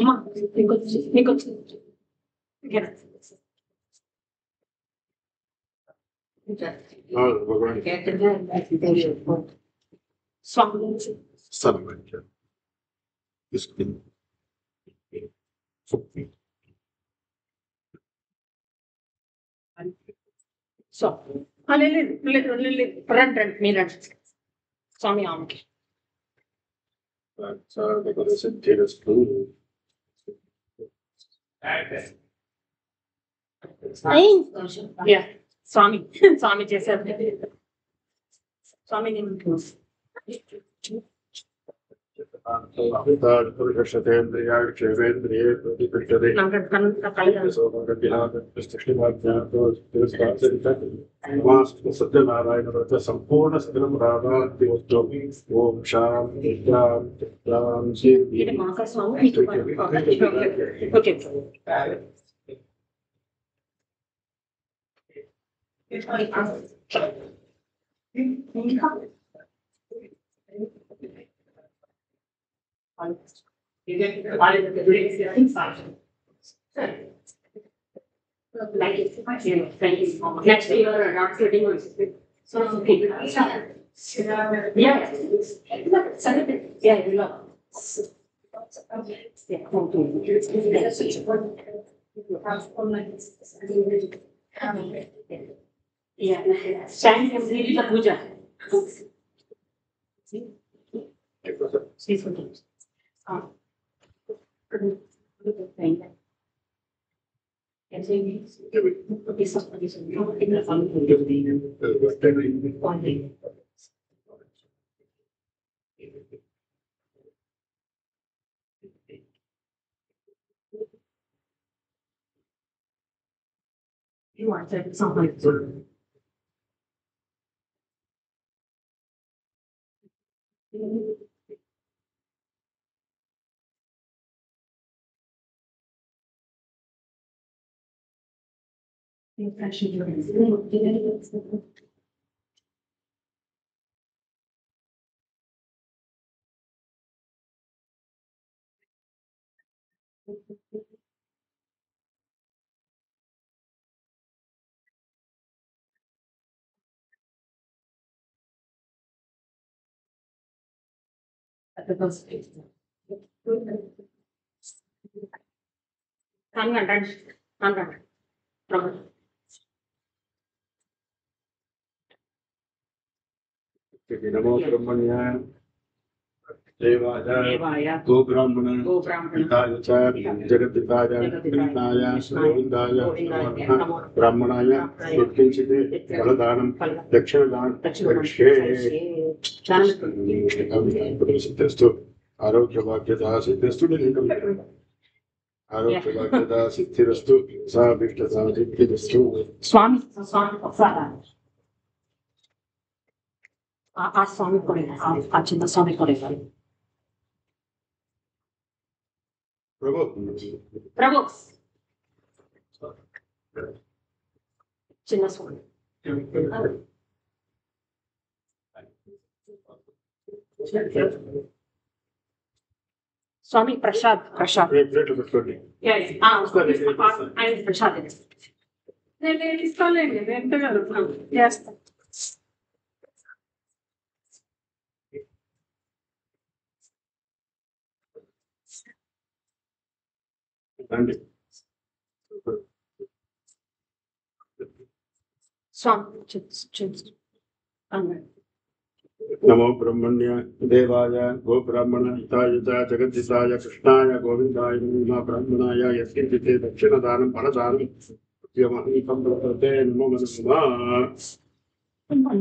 so, run, me run. Swami Amki. So they're going to sit here as food. Yeah, Swami, Swami చేశారు. స్వామి నేను సత్యనారాయణ వ్రత సంపూర్ణ సకలం రాధా ఓం శాంతి శాంతి ఇది మాకా స్వామి okay Next year, not getting so okay. Yeah, yeah, stand completely the puja. She's okay. You want to something like नमो ब्रह्मण्य देवाय गोब्राह्मण पिताय च जगद्पिताय कृष्णाय गोविन्दाय नमः ब्राह्मणाय यत्किञ्चित् फलदानं दक्षिणदानं करिष्ये सिद्धिस्तु आरोग्यभाग्यता सिद्धिस्तु आरोग्यभाग्यता सिद्धिरस्तु साभीष्टता सिद्धिरस्तु स्वामी आ स्वामी पड़ेगा आ चिन्ह स्वामी पड़ेगा ప్రభు ప్రభు చిన్న స్వామి స్వామి ప్రసాద్ ప్రసాద్ ప్లేట్లు పెట్టుకోండి. ఆయన ప్రసాద్ నేను ఇస్తానులేండి వెంట గారు చేస్తాను రండి. స్వామి నమో బ్రహ్మణ్య దేవాయ గో బ్రాహ్మణ హితాయ చ జగద్దితాయ కృష్ణాయ గోవిందాయ నమః బ్రాహ్మణాయ యస్కించితే దక్షిణదానం ఫలదానం ఉద్యమహీతం ప్రవర్తే నమో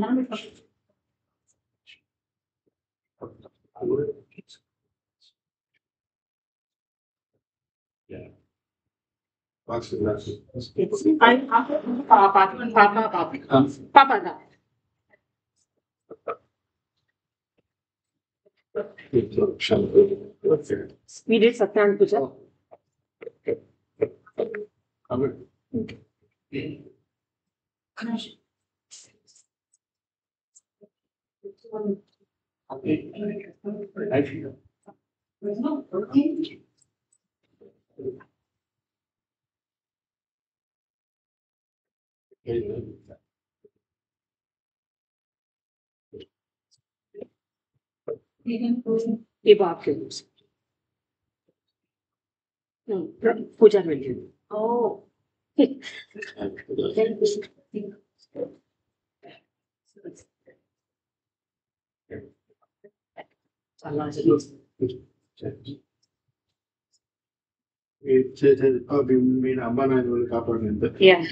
నమః. పాప we did Satyanaran Puja. ये बात के पूजा में ओ మీరు అమ్మా నాయన వాళ్ళు కాపాడండి. yeah